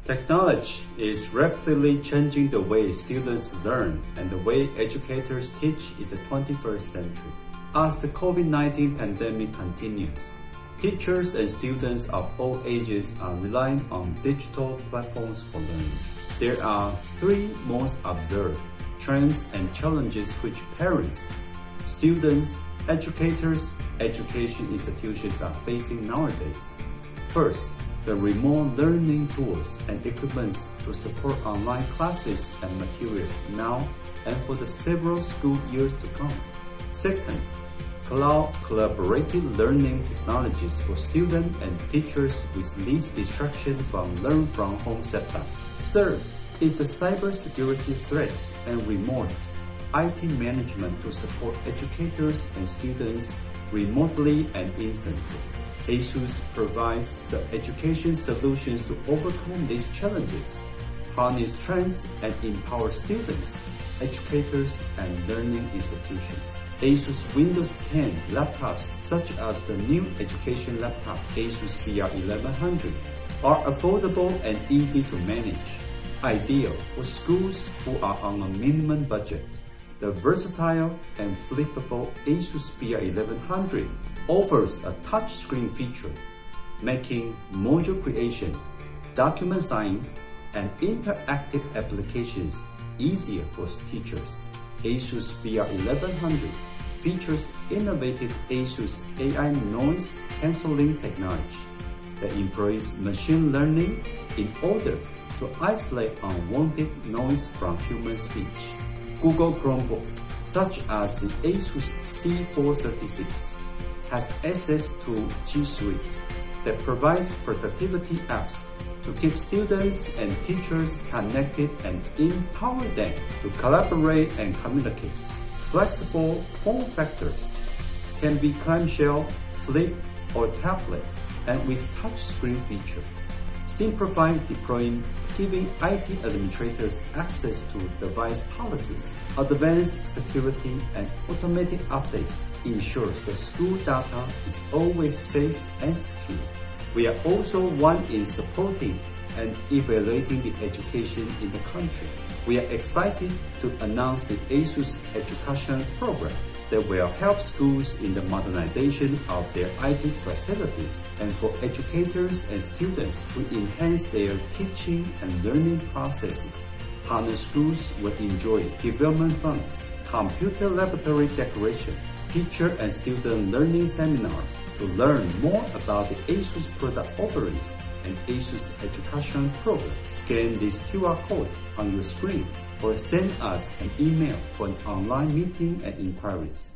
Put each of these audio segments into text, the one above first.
Technology is rapidly changing the way students learn and the way educators teach in the 21st century. As the COVID-19 pandemic continues, teachers and students of all ages are relying on digital platforms for learning. There are three most observed trends and challenges which parents, students, educators, education institutions are facing nowadays. First, the remote learning tools and equipment to support online classes and materials now and for the several school years to come. Second, cloud collaborative learning technologies for students and teachers with least distraction from learn from home setup. Third is the cybersecurity threats and remote IT management to support educators and students remotely and instantly. ASUS provides the education solutions to overcome these challenges, harness trends, and empower students, educators, and learning institutions. ASUS Windows 10 laptops, such as the new education laptop ASUS VR1100, are affordable and easy to manage, ideal for schools who are on a minimum budget. The versatile and flippable ASUS VR1100 offers a touchscreen feature, making module creation, document signing, and interactive applications easier for teachers. ASUS VR1100 features innovative ASUS AI noise cancelling technology that employs machine learning in order to isolate unwanted noise from human speech. Google Chromebook, such as the ASUS C436, has access to G Suite that provides productivity apps to keep students and teachers connected and empower them to collaborate and communicate. Flexible form factors can be clamshell, flip, or tablet, and with touchscreen feature. Simplifying deploying, giving IT administrators access to device policies, advanced security, and automatic updates ensures the school data is always safe and secure. We are also one in supporting and evaluating the education in the country. We are excited to announce the ASUS Education Program that will help schools in the modernization of their IT facilities and for educators and students to enhance their teaching and learning processes. Partner schools will enjoy development funds, computer laboratory decoration, teacher and student learning seminars to learn more about the ASUS product offerings and ASUS Education Program. Scan this QR code on your screen or send us an email for an online meeting and inquiries.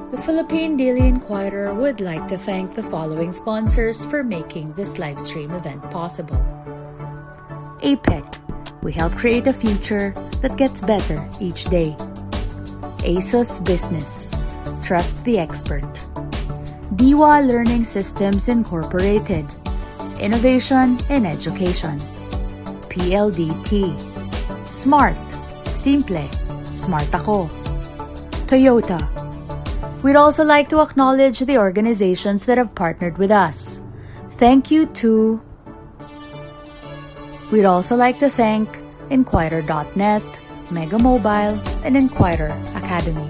The Philippine Daily Inquirer would like to thank the following sponsors for making this live stream event possible. APEC, we help create a future that gets better each day. ASUS Business, trust the expert. Diwa Learning Systems Incorporated, innovation in education. PLDT, smart, simple, smart ako. Toyota. We'd also like to acknowledge the organizations that have partnered with us. Thank you to... We'd also like to thank Inquirer.net, Mega Mobile, and Inquirer Academy.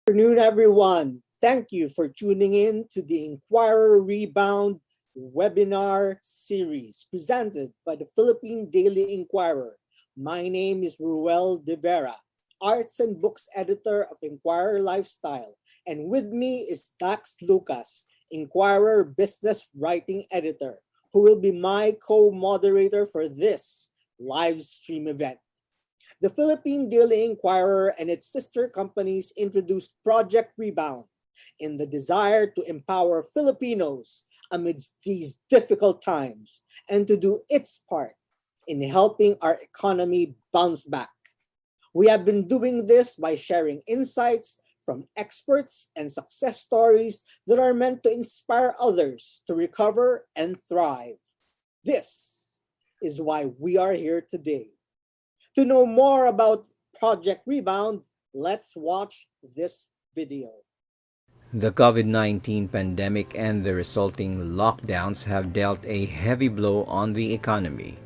Good afternoon, everyone. Thank you for tuning in to the Inquirer Rebound webinar series presented by the Philippine Daily Inquirer. My name is Ruel de Vera, Arts and Books Editor of Inquirer Lifestyle, and with me is Dax Lucas, Inquirer Business Writing Editor, who will be my co-moderator for this live stream event. The Philippine Daily Inquirer and its sister companies introduced Project Rebound in the desire to empower Filipinos amidst these difficult times and to do its part in helping our economy bounce back. We have been doing this by sharing insights from experts and success stories that are meant to inspire others to recover and thrive. This is why we are here today. To know more about Project Rebound, let's watch this video. The COVID-19 pandemic and the resulting lockdowns have dealt a heavy blow on the economy.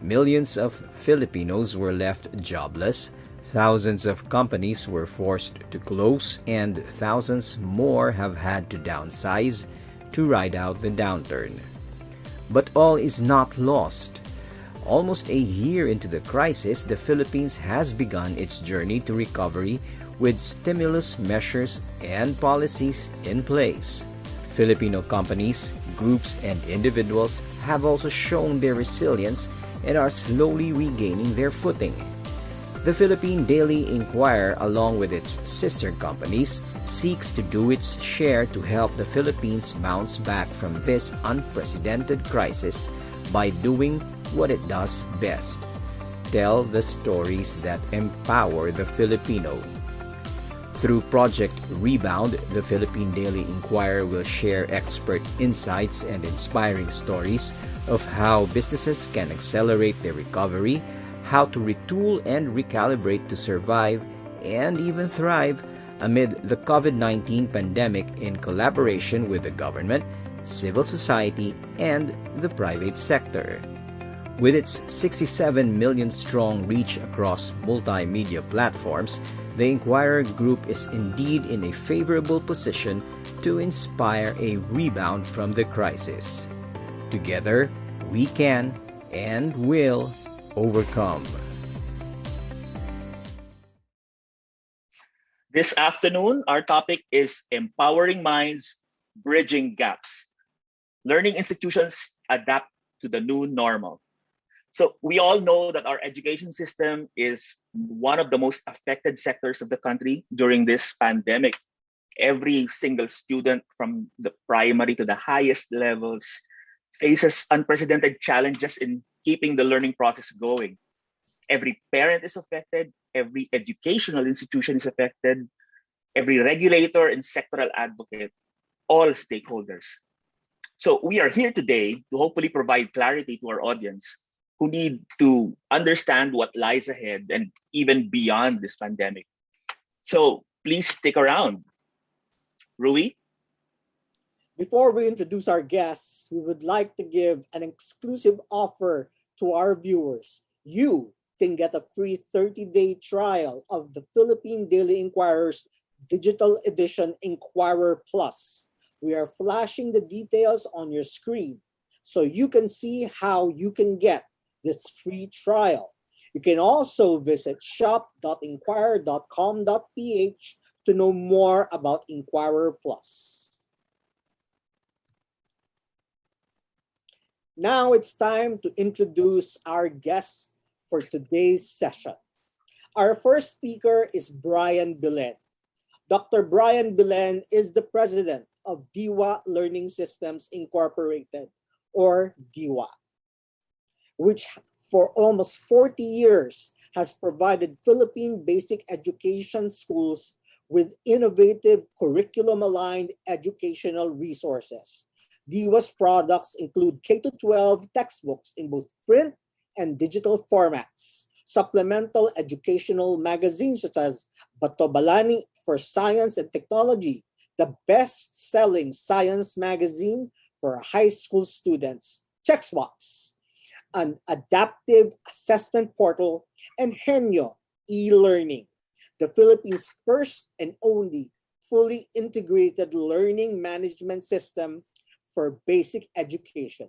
Millions of Filipinos were left jobless, thousands of companies were forced to close, and thousands more have had to downsize to ride out the downturn. But all is not lost. Almost a year into the crisis, the Philippines has begun its journey to recovery with stimulus measures and policies in place. Filipino companies, groups, and individuals have also shown their resilience and are slowly regaining their footing. The Philippine Daily Inquirer, along with its sister companies, seeks to do its share to help the Philippines bounce back from this unprecedented crisis by doing what it does best: tell the stories that empower the Filipino. Through Project Rebound, the Philippine Daily Inquirer will share expert insights and inspiring stories of how businesses can accelerate their recovery, how to retool and recalibrate to survive and even thrive amid the COVID-19 pandemic in collaboration with the government, civil society, and the private sector. With its 67 million strong reach across multimedia platforms, the Inquirer Group is indeed in a favorable position to inspire a rebound from the crisis. Together, we can and will overcome. This afternoon, our topic is Empowering Minds, Bridging Gaps. Learning institutions adapt to the new normal. So we all know that our education system is one of the most affected sectors of the country during this pandemic. Every single student from the primary to the highest levels faces unprecedented challenges in keeping the learning process going. Every parent is affected, every educational institution is affected, every regulator and sectoral advocate, all stakeholders. So we are here today to hopefully provide clarity to our audience who need to understand what lies ahead and even beyond this pandemic. So please stick around. Rui? Before we introduce our guests, we would like to give an exclusive offer to our viewers. You, can get a free 30-day trial of the Philippine Daily Inquirer's digital edition Inquirer Plus. We are flashing the details on your screen so you can see how you can get this free trial. You can also visit shop.inquirer.com.ph to know more about Inquirer Plus. Now it's time to introduce our guests for today's session. Our first speaker is Brian Belen. Dr. Brian Belen is the president of Diwa Learning Systems Incorporated, or Diwa, which for almost 40 years has provided Philippine basic education schools with innovative curriculum-aligned educational resources. Diwa's products include K-12 textbooks in both print and digital formats, supplemental educational magazines such as Batobalani for Science and Technology, the best-selling science magazine for high school students, Checksbox, an adaptive assessment portal, and Henyo e-learning, the Philippines' first and only fully integrated learning management system for basic education.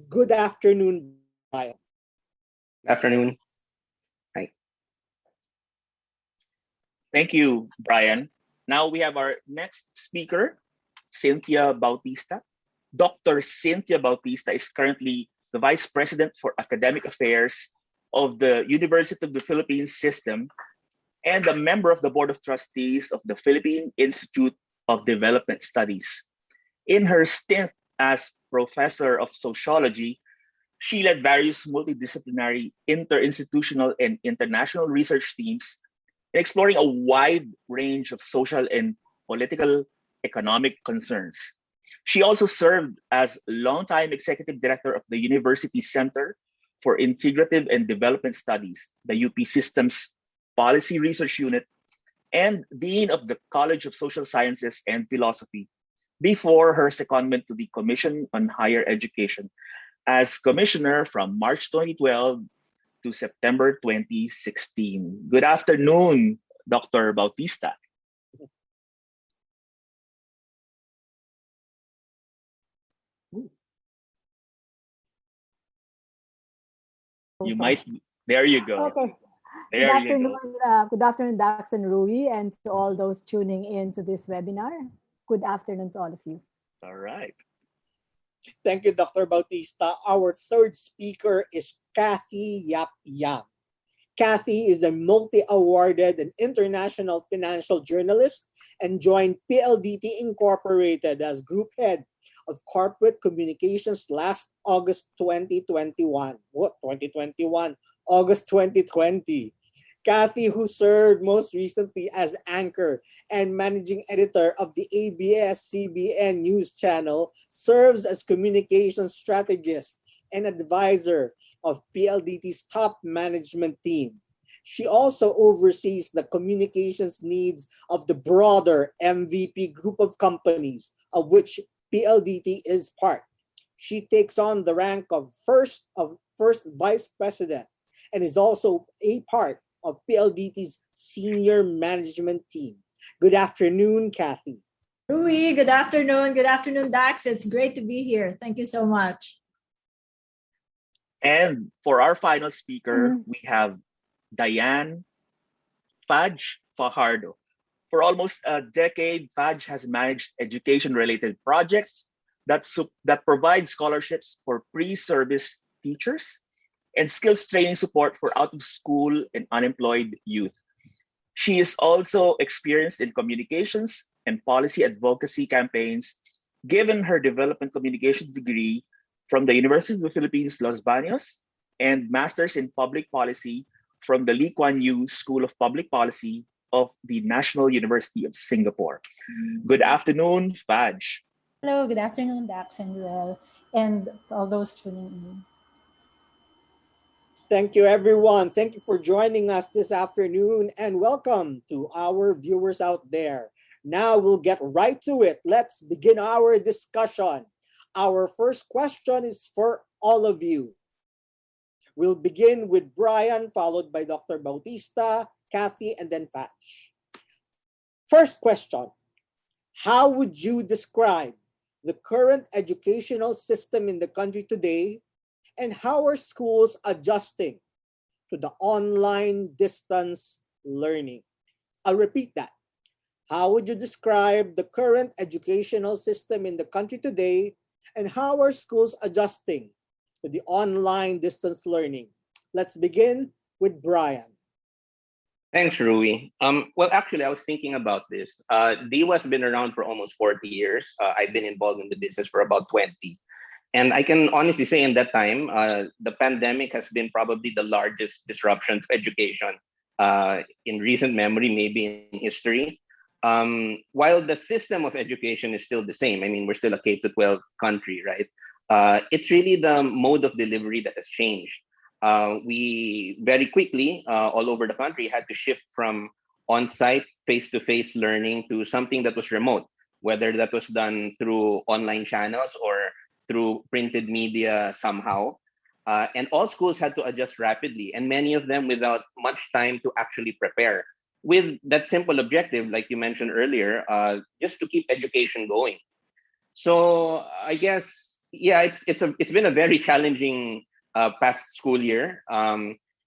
Good afternoon, Brian. Good afternoon. Hi. Thank you, Brian. Now we have our next speaker, Cynthia Bautista. Dr. Cynthia Bautista is currently the Vice President for Academic Affairs of the University of the Philippines System and a member of the Board of Trustees of the Philippine Institute of Development Studies. In her stint as Professor of Sociology, she led various multidisciplinary interinstitutional and international research teams in exploring a wide range of social and political economic concerns. She also served as longtime executive director of the University Center for Integrative and Development Studies, the UP Systems Policy Research Unit, and dean of the College of Social Sciences and Philosophy before her secondment to the Commission on Higher Education as commissioner from March 2012 to September 2016. Good afternoon, Dr. Bautista. You might, there you go. Okay. There Good you afternoon, go. good afternoon, Dax and Rui, and to all those tuning in to this webinar. Good afternoon to all of you. All right. Thank you, Dr. Bautista. Our third speaker is Cathy Yap-Yang. Cathy is a multi-awarded and international financial journalist and joined PLDT Incorporated as Group Head of Corporate Communications last August 2021. What? 2021? August 2020. Cathy, who served most recently as anchor and managing editor of the ABS-CBN news channel, serves as communications strategist and advisor of PLDT's top management team. She also oversees the communications needs of the broader MVP group of companies, of which PLDT is part. She takes on the rank of first vice president and is also a part of PLDT's senior management team. Good afternoon, Cathy. Rui, good afternoon. Good afternoon, Dax. It's great to be here. Thank you so much. And for our final speaker, we have Diane Fajardo. For almost a decade, Faj has managed education-related projects that provide scholarships for pre-service teachers and skills training support for out-of-school and unemployed youth. She is also experienced in communications and policy advocacy campaigns, given her development communications degree from the University of the Philippines, Los Baños, and Masters in Public Policy from the Lee Kuan Yew School of Public Policy of the National University of Singapore. Good afternoon, Faj. Hello, good afternoon, Dax and Ruel, and all those tuning in. Thank you, everyone. Thank you for joining us this afternoon, and welcome to our viewers out there. Now we'll get right to it. Let's begin our discussion. Our first question is for all of you. We'll begin with Brian, followed by Dr. Bautista, Cathy, and then Fach. First question, how would you describe the current educational system in the country today, and how are schools adjusting to the online distance learning? I'll repeat that. How would you describe the current educational system in the country today, and how are schools adjusting to the online distance learning? Let's begin with Brian. Thanks, Rui. Well, actually, I was thinking about this. Diwa's been around for almost 40 years. I've been involved in the business for about 20. And I can honestly say in that time, the pandemic has been probably the largest disruption to education in recent memory, maybe in history. While the system of education is still the same, I mean, we're still a K-12 country, right? It's really the mode of delivery that has changed. We very quickly, all over the country, had to shift from on-site, face-to-face learning to something that was remote, whether that was done through online channels or through printed media somehow. And all schools had to adjust rapidly, and many of them without much time to actually prepare, with that simple objective, like you mentioned earlier, just to keep education going. So I guess, yeah, it's been a very challenging past school year.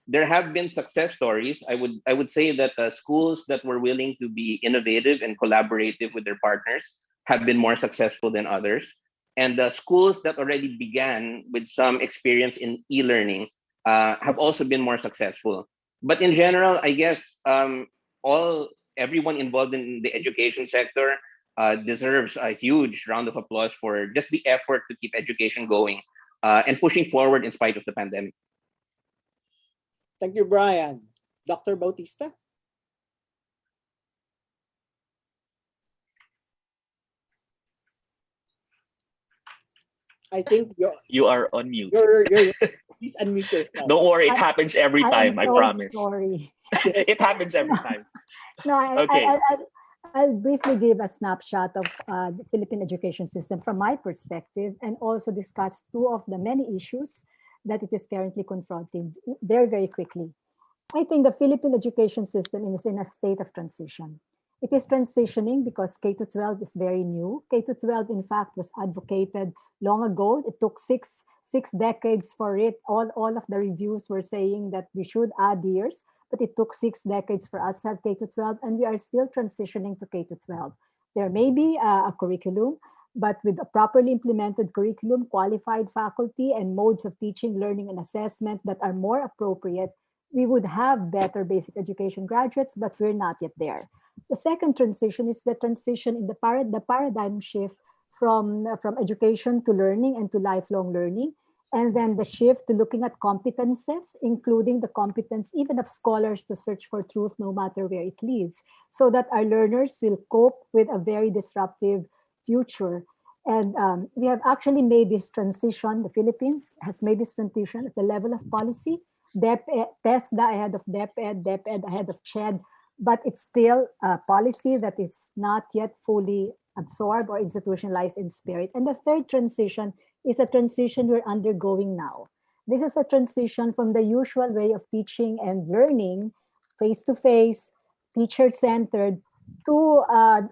There have been success stories. I would say that schools that were willing to be innovative and collaborative with their partners have been more successful than others. And the schools that already began with some experience in e-learning have also been more successful. But in general, I guess everyone involved in the education sector deserves a huge round of applause for just the effort to keep education going and pushing forward in spite of the pandemic. Thank you, Brian. Dr. Bautista? I think you are on mute. Please unmute yourself. Don't worry, it happens every time. I promise. Sorry. It happens every time. No, I'll briefly give a snapshot of the Philippine education system from my perspective, and also discuss two of the many issues that it is currently confronting very, very quickly. I think the Philippine education system is in a state of transition. It is transitioning because K-12 is very new. K-12, in fact, was advocated long ago. It took six decades for it. All of the reviews were saying that we should add years, but it took 6 decades for us to have K-12, and we are still transitioning to K-12. There may be a curriculum, but with a properly implemented curriculum, qualified faculty, and modes of teaching, learning, and assessment that are more appropriate, we would have better basic education graduates, but we're not yet there. The second transition is the transition in the paradigm shift from education to learning and to lifelong learning. And then the shift to looking at competences, including the competence even of scholars to search for truth no matter where it leads, so that our learners will cope with a very disruptive future. And we have actually made this transition. The Philippines has made this transition at the level of policy. TESDA ahead of DepEd, DepEd ahead of CHED, but it's still a policy that is not yet fully absorbed or institutionalized in spirit. And the third transition is a transition we're undergoing now. This is a transition from the usual way of teaching and learning, face-to-face, teacher-centered, to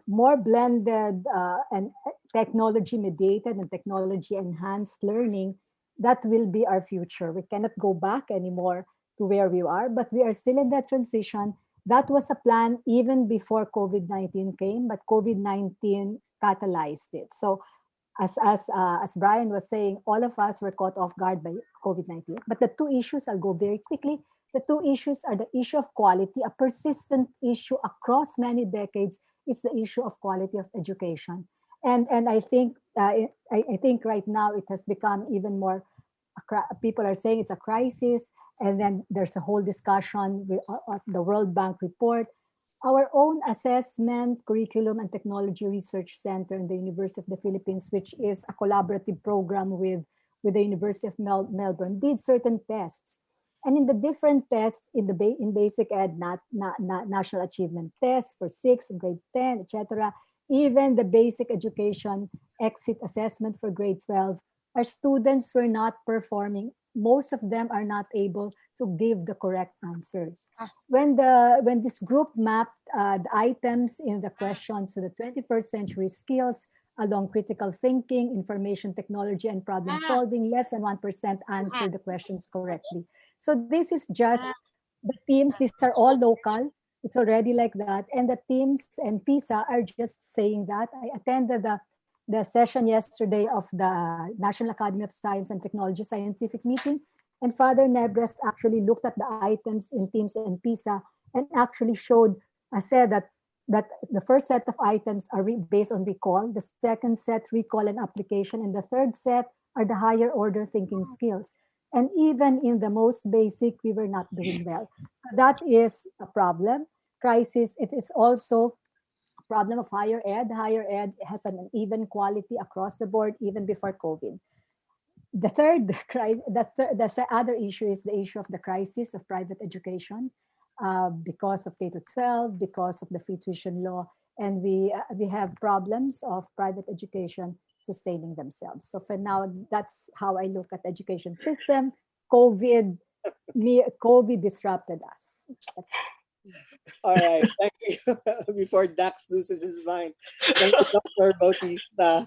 more blended and technology-mediated and technology-enhanced learning. That will be our future. We cannot go back anymore to where we are, but we are still in that transition. That was a plan even before COVID-19 came, but COVID-19 catalyzed it. So as Brian was saying, all of us were caught off guard by COVID-19. But the two issues, I'll go very quickly. The two issues are the issue of quality, a persistent issue across many decades. It's the issue of quality of education. And I think right now it has become even more, people are saying it's a crisis. And then there's a whole discussion with the World Bank report. Our own assessment, curriculum, and technology research center in the University of the Philippines, which is a collaborative program with the University of Melbourne, did certain tests. And in the different tests in basic ed, national achievement tests for 6, grade 10, etc., even the basic education exit assessment for grade 12, our students were not performing most of them are not able to give the correct answers. When this group mapped the items in the questions to the 21st century skills along critical thinking, information technology, and problem solving, less than 1% answered the questions correctly. So this is just the teams. These are all local. It's already like that. And the teams and PISA are just saying that. I attended the session yesterday of the National Academy of Science and Technology scientific meeting. And Father Nebres actually looked at the items in teams and PISA and actually said that the first set of items are based on recall, the second set recall and application, and the third set are the higher order thinking skills. And even in the most basic, we were not doing well. So that is a problem, crisis. It is also a problem of higher ed. Higher ed has an uneven quality across the board, even before COVID. The other issue is the issue of the crisis of private education because of K-12, because of the free tuition law, and we have problems of private education sustaining themselves. So for now, that's how I look at the education system. COVID disrupted us. All right, thank you. Before Dax loses his mind, thank you, Dr. Bautista.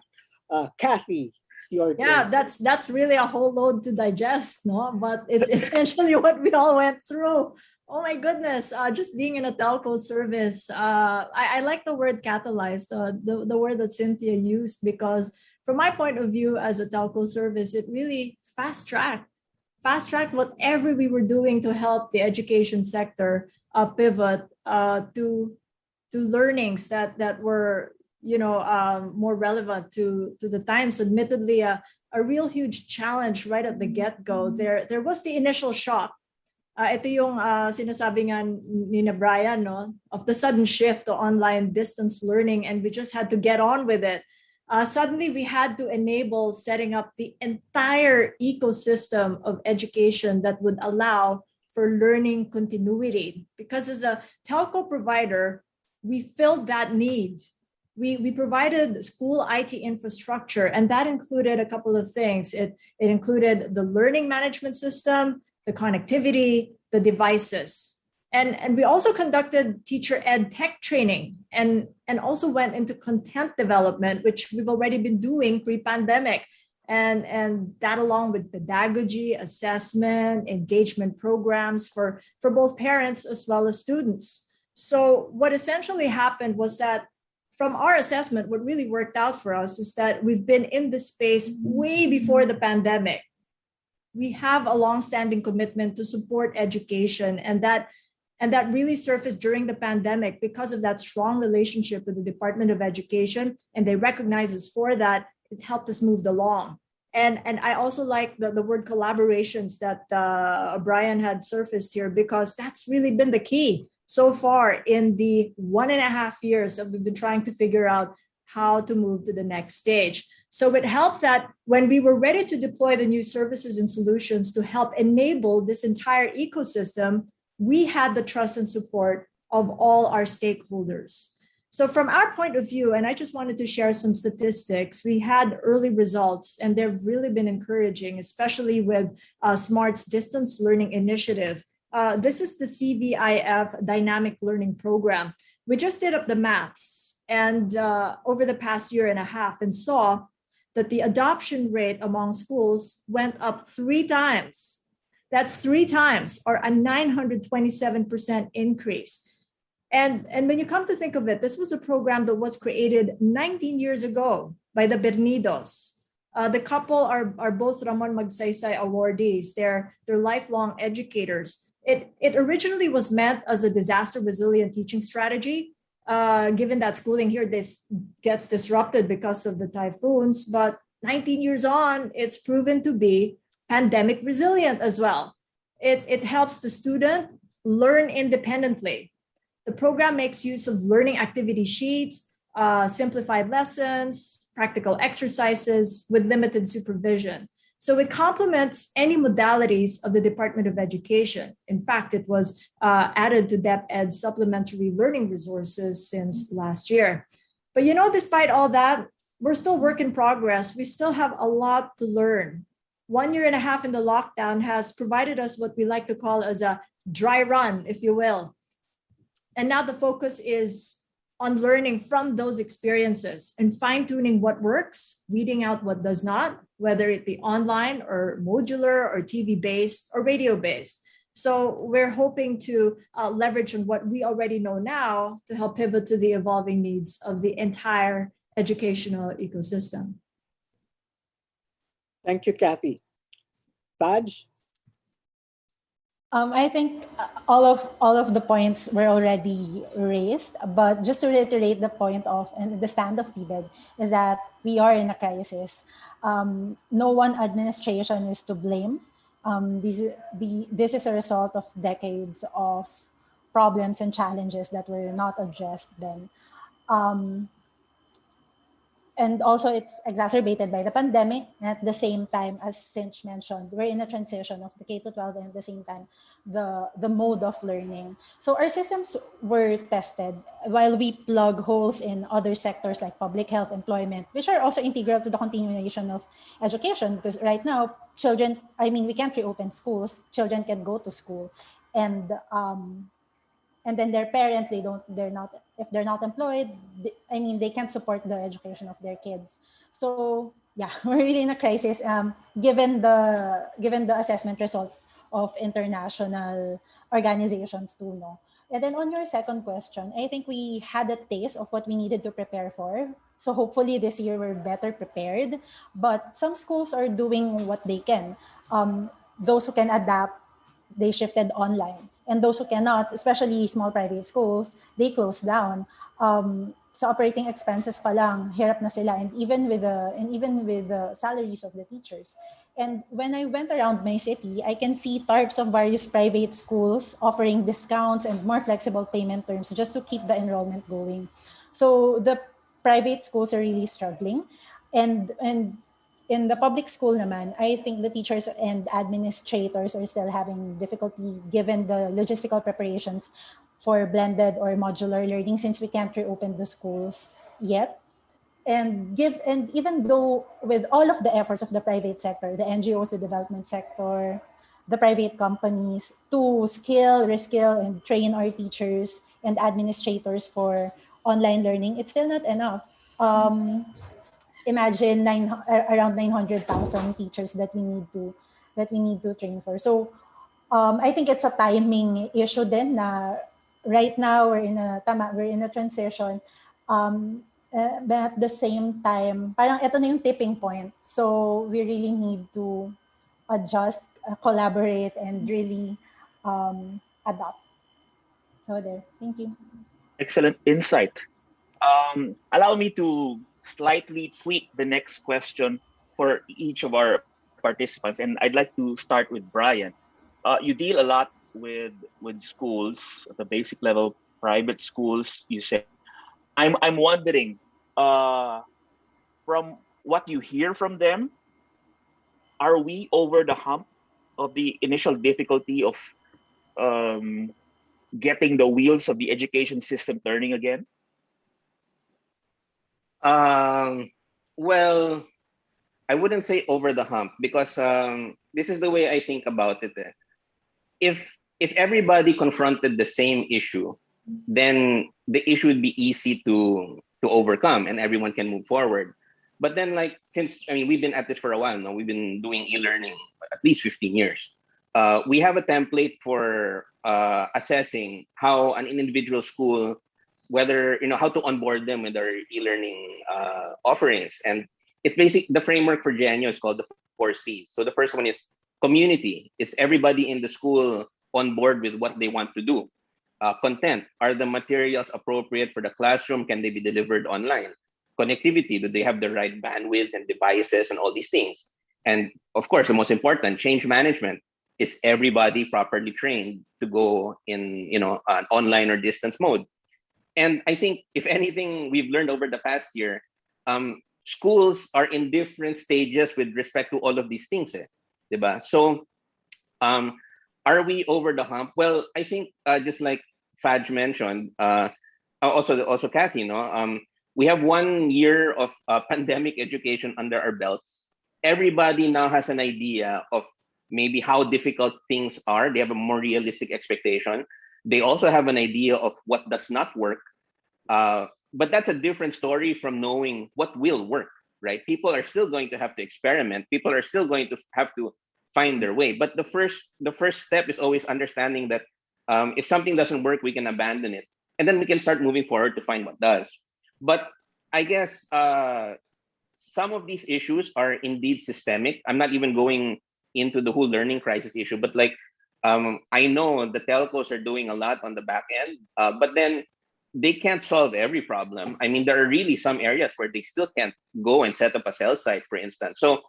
Cathy, it's your turn. Yeah, that's really a whole load to digest, no? But it's essentially what we all went through. Oh my goodness, just being in a telco service. I like the word catalyzed, the word that Cynthia used, because from my point of view as a telco service, it really fast-tracked whatever we were doing to help the education sector pivot to learnings that were more relevant to the times. Admittedly, a real huge challenge right at the get-go. There was the initial shock. Ito yung sinasabi nga ni Brian, no, of the sudden shift to online distance learning, and we just had to get on with it. Suddenly, we had to enable setting up the entire ecosystem of education that would allow for learning continuity. Because as a telco provider, we filled that need. We provided school IT infrastructure, and that included a couple of things. It included the learning management system, the connectivity, the devices. And we also conducted teacher ed tech training and also went into content development, which we've already been doing pre-pandemic. And that along with pedagogy, assessment, engagement programs for both parents as well as students. So what essentially happened was that from our assessment, what really worked out for us is that we've been in this space way before the pandemic. We have a long-standing commitment to support education, and that really surfaced during the pandemic because of that strong relationship with the Department of Education, and they recognize us for that. It helped us move along. And I also like the word collaborations that Brian had surfaced here, because that's really been the key so far in the 1.5 years that we've been trying to figure out how to move to the next stage. So it helped that when we were ready to deploy the new services and solutions to help enable this entire ecosystem, we had the trust and support of all our stakeholders. So from our point of view, and I just wanted to share some statistics, we had early results, and they've really been encouraging, especially with SMART's distance learning initiative. This is the CVIF Dynamic Learning Program. We just did up the maths and over the past 1.5 years and saw that the adoption rate among schools went up 3 times. That's 3 times, or a 927% increase. And when you come to think of it, this was a program that was created 19 years ago by the Bernidos. The couple are both Ramon Magsaysay awardees. They're lifelong educators. It originally was meant as a disaster resilient teaching strategy, given that schooling here gets disrupted because of the typhoons. But 19 years on, it's proven to be pandemic resilient as well. It helps the student learn independently. The program makes use of learning activity sheets, simplified lessons, practical exercises with limited supervision. So it complements any modalities of the Department of Education. In fact, it was added to DepEd's supplementary learning resources since last year. But despite all that, we're still work in progress. We still have a lot to learn. 1 year and a half in the lockdown has provided us what we like to call as a dry run, if you will. And now the focus is on learning from those experiences and fine-tuning what works, weeding out what does not, whether it be online or modular or TV-based or radio-based. So we're hoping to leverage on what we already know now to help pivot to the evolving needs of the entire educational ecosystem. Thank you, Cathy. Faj? I think all of the points were already raised, but just to reiterate the point of and the stand of PBED is that we are in a crisis. No one administration is to blame. This is a result of decades of problems and challenges that were not addressed then. And also it's exacerbated by the pandemic. And at the same time, as Cinch mentioned, we're in a transition of the K-12 and at the same time, the mode of learning. So our systems were tested while we plug holes in other sectors like public health, employment, which are also integral to the continuation of education. Because right now, we can't reopen schools. Children can go to school. And then their parents, if they're not employed, they can't support the education of their kids. So yeah, we're really in a crisis given the assessment results of international organizations too. No? And then on your second question, I think we had a taste of what we needed to prepare for. So hopefully this year we're better prepared. But some schools are doing what they can. Those who can adapt, they shifted online. And those who cannot, especially small private schools, they closed down. Sa operating expenses pa lang, hirap na sila, and even with the salaries of the teachers. And when I went around my city, I can see tarps of various private schools offering discounts and more flexible payment terms just to keep the enrollment going. So the private schools are really struggling, and in the public school naman, I think the teachers and administrators are still having difficulty given the logistical preparations for blended or modular learning since we can't reopen the schools yet. And even though with all of the efforts of the private sector, the NGOs, the development sector, the private companies to skill, reskill, and train our teachers and administrators for online learning, it's still not enough. Imagine around 900,000 teachers that we need to train for. So I think it's a timing issue then na right now we're in a transition. But at the same time, parang ito na yung tipping point. So we really need to adjust, collaborate, and really adapt. So there, thank you. Excellent insight. Allow me to slightly tweak the next question for each of our participants, and I'd like to start with Brian. You deal a lot with schools at the basic level, private schools. You say, I'm wondering, from what you hear from them, are we over the hump of the initial difficulty of getting the wheels of the education system turning again? Well, I wouldn't say over the hump because this is the way I think about it. If everybody confronted the same issue, then the issue would be easy to overcome and everyone can move forward. But then, since we've been at this for a while now, we've been doing e-learning at least 15 years. We have a template for assessing how an individual school, whether how to onboard them with our e-learning offerings. And it's the framework for Genio is called the 4 C's. So the first one is community. Is everybody in the school on board with what they want to do? Content. Are the materials appropriate for the classroom? Can they be delivered online? Connectivity. Do they have the right bandwidth and devices and all these things? And of course, the most important, change management. Is everybody properly trained to go in an online or distance mode? And I think, if anything, we've learned over the past year, schools are in different stages with respect to all of these things. Diba? So, are we over the hump? Well, I think just like Faj mentioned, also Cathy, we have 1 year of pandemic education under our belts. everybody now has an idea of maybe how difficult things are. They have a more realistic expectation. They also have an idea of what does not work. But that's a different story from knowing what will work, right? People are still going to have to experiment. People are still going to have to find their way. But the first step is always understanding that if something doesn't work, we can abandon it. And then we can start moving forward to find what does. But I guess some of these issues are indeed systemic. I'm not even going into the whole learning crisis issue, but like I know the telcos are doing a lot on the back end, but then they can't solve every problem. I mean, there are really some areas where they still can't go and set up a cell site, for instance. So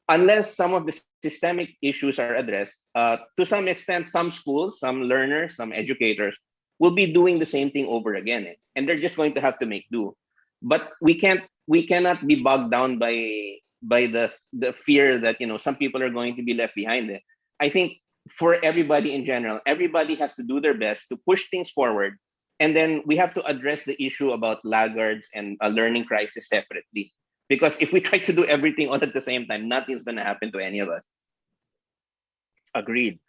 unless some of the systemic issues are addressed, to some extent, some schools, some learners, some educators will be doing the same thing over again, and they're just going to have to make do. But we cannot be bogged down by the fear that some people are going to be left behind. I think for everybody in general, everybody has to do their best to push things forward, and then we have to address the issue about laggards and a learning crisis separately. Because if we try to do everything all at the same time, nothing's going to happen to any of us. Agreed.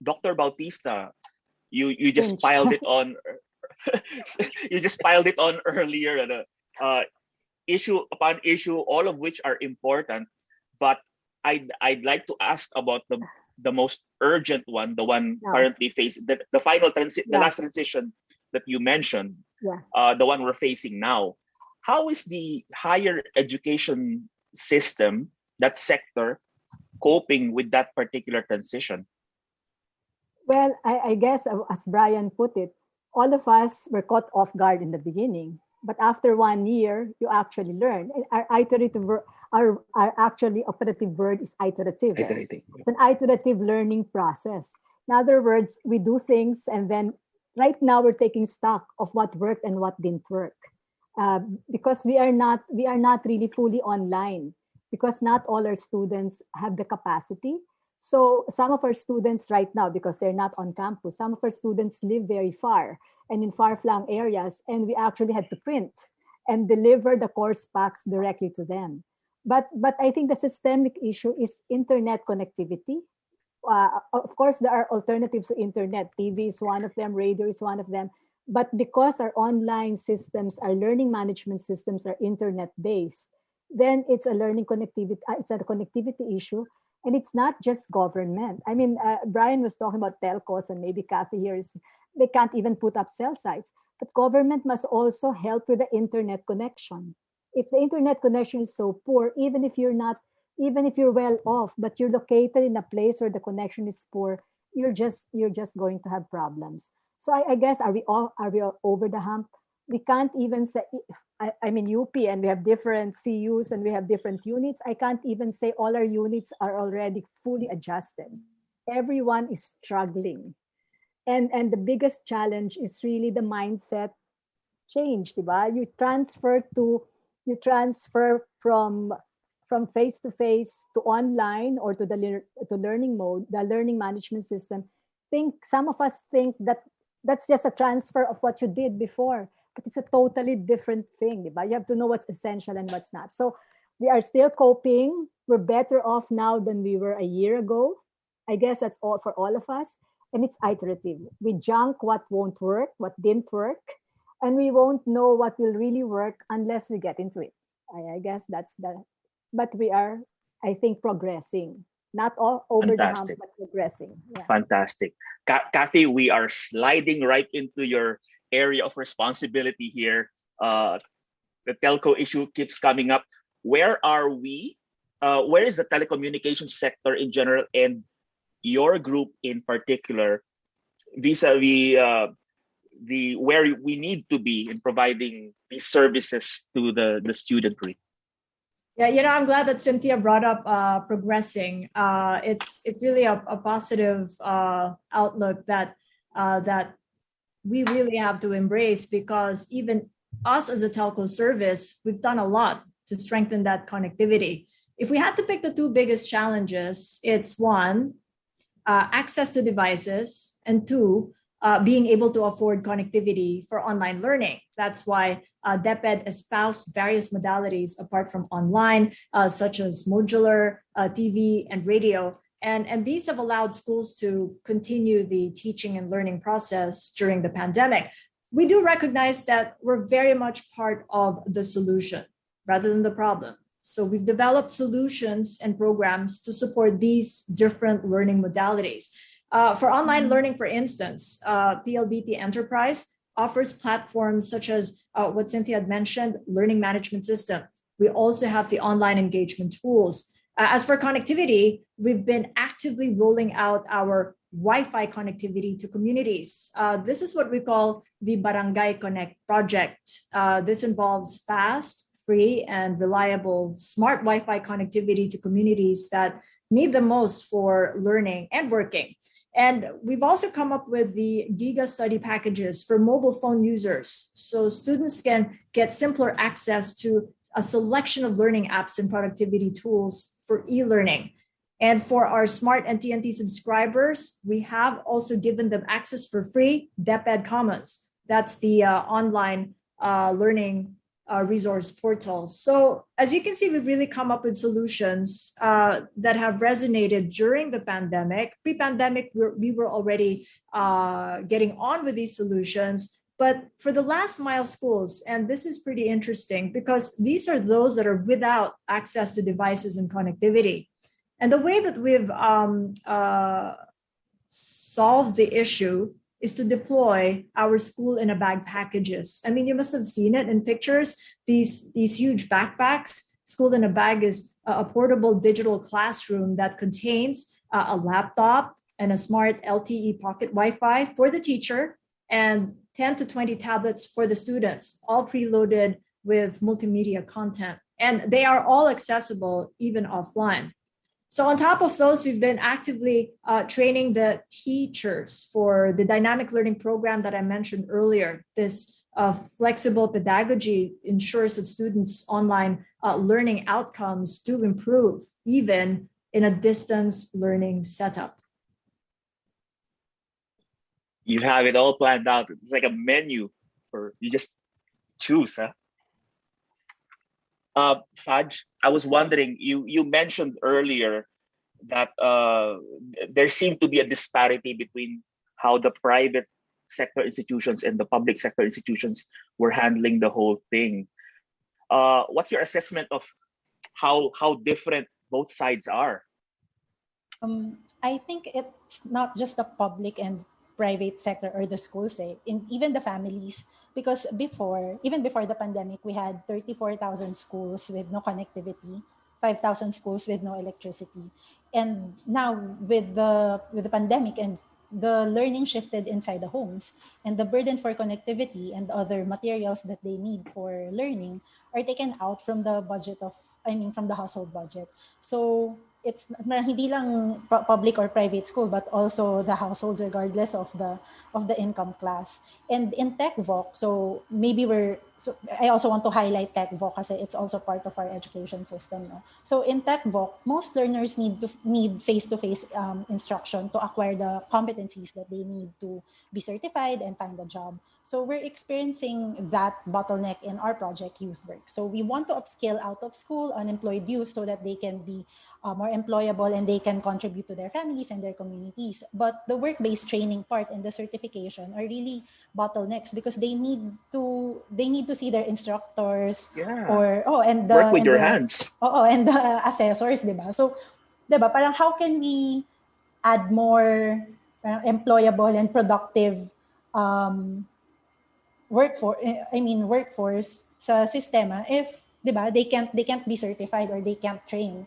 Dr. Bautista, you just piled it on. You just piled it on earlier. Issue upon issue, all of which are important. But I'd like to ask about the most urgent one, the one currently facing the last transition that you mentioned, the one we're facing now. How is the higher education system, that sector, coping with that particular transition? Well, I guess, as Brian put it, all of us were caught off guard in the beginning. But after 1 year, you actually learn. Our actually operative word is iterative. It's an iterative learning process. In other words, we do things, and then right now we're taking stock of what worked and what didn't work. Because we are not really fully online, because not all our students have the capacity. So some of our students right now, because they're not on campus, some of our students live very far and in far-flung areas, and we actually had to print and deliver the course packs directly to them. But I think the systemic issue is internet connectivity. Of course, there are alternatives to internet. TV is one of them, radio is one of them. But because our online systems, our learning management systems are internet-based, then it's a learning connectivity, it's a connectivity issue. And it's not just government. I mean, Brian was talking about telcos, and maybe Cathy here they can't even put up cell sites. But government must also help with the internet connection. If the internet connection is so poor, even if you're well off, but you're located in a place where the connection is poor, you're just going to have problems. So I guess, are we all over the hump? We can't even say, I mean, UP, and we have different CUs and we have different units. I can't even say all our units are already fully adjusted. Everyone is struggling. And the biggest challenge is really the mindset change, diba? You transfer from face-to-face to online, or to the learning mode, the learning management system. Some of us think that that's just a transfer of what you did before, but it's a totally different thing. Diba? You have to know what's essential and what's not. So we are still coping. We're better off now than we were a year ago. I guess that's all for all of us. And it's iterative. We junk what won't work, what didn't work, and we won't know what will really work unless we get into it. I guess that's the, but we are, I think, progressing. Not all over the hump, but progressing. Yeah. Fantastic. Cathy, we are sliding right into your area of responsibility here. The telco issue keeps coming up. Where are we? Where is the telecommunications sector in general, and your group in particular, vis-a-vis where we need to be in providing these services to the studentry? Yeah, I'm glad that Cynthia brought up progressing. It's really a positive outlook that we really have to embrace, because even us as a telco service, we've done a lot to strengthen that connectivity. If we had to pick the two biggest challenges, it's one, access to devices, and two, being able to afford connectivity for online learning. That's why DepEd espoused various modalities apart from online, such as modular, TV, and radio. And these have allowed schools to continue the teaching and learning process during the pandemic. We do recognize that we're very much part of the solution rather than the problem. So we've developed solutions and programs to support these different learning modalities. For online learning, for instance, PLDT Enterprise offers platforms such as what Cynthia had mentioned, learning management system. We also have the online engagement tools. As for connectivity, we've been actively rolling out our Wi-Fi connectivity to communities. This is what we call the Barangay Connect project. This involves fast, free, and reliable smart Wi-Fi connectivity to communities that need the most for learning and working. And we've also come up with the Giga study packages for mobile phone users, so students can get simpler access to a selection of learning apps and productivity tools for e-learning. And for our Smart and TNT subscribers, we have also given them access for free DepEd Commons. That's the online learning resource portal. So as you can see, we've really come up with solutions that have resonated during the pandemic. Pre-pandemic, we were already getting on with these solutions. But for the last mile schools, and this is pretty interesting because these are those that are without access to devices and connectivity. And the way that we've solved the issue is to deploy our school in a bag packages. I mean, you must have seen it in pictures, these huge backpacks. School in a bag is a portable digital classroom that contains a laptop and a smart LTE pocket Wi-Fi for the teacher and 10 to 20 tablets for the students, all preloaded with multimedia content. And they are all accessible even offline. So on top of those, we've been actively training the teachers for the dynamic learning program that I mentioned earlier. This flexible pedagogy ensures that students' online learning outcomes do improve, even in a distance learning setup. You have it all planned out. It's like a menu for you just choose, huh? Faj, I was wondering, you mentioned earlier that there seemed to be a disparity between how the private sector institutions and the public sector institutions were handling the whole thing. What's your assessment of how different both sides are? I think it's not just the public and private sector or the schools, even the families, because even before the pandemic, we had 34,000 schools with no connectivity, 5,000 schools with no electricity, and now with the pandemic and the learning shifted inside the homes, and the burden for connectivity and other materials that they need for learning are taken out from the from the household budget. So it's hindi lang public or private school, but also the households, regardless of the income class. And in TechVoc, I also want to highlight TechVoc because it's also part of our education system. No? So in TechVoc, most learners need face-to-face instruction to acquire the competencies that they need to be certified and find a job. So we're experiencing that bottleneck in our project Youth Work. So we want to upskill out of school unemployed youth so that they can be more employable and they can contribute to their families and their communities. But the work-based training part and the certification are really bottlenecks because they need to see their instructors and work with your hands. And the assessors, diba? So, diba, parang how can we add more employable and productive workforce sa sistema if, diba, they can't be certified or they can't train.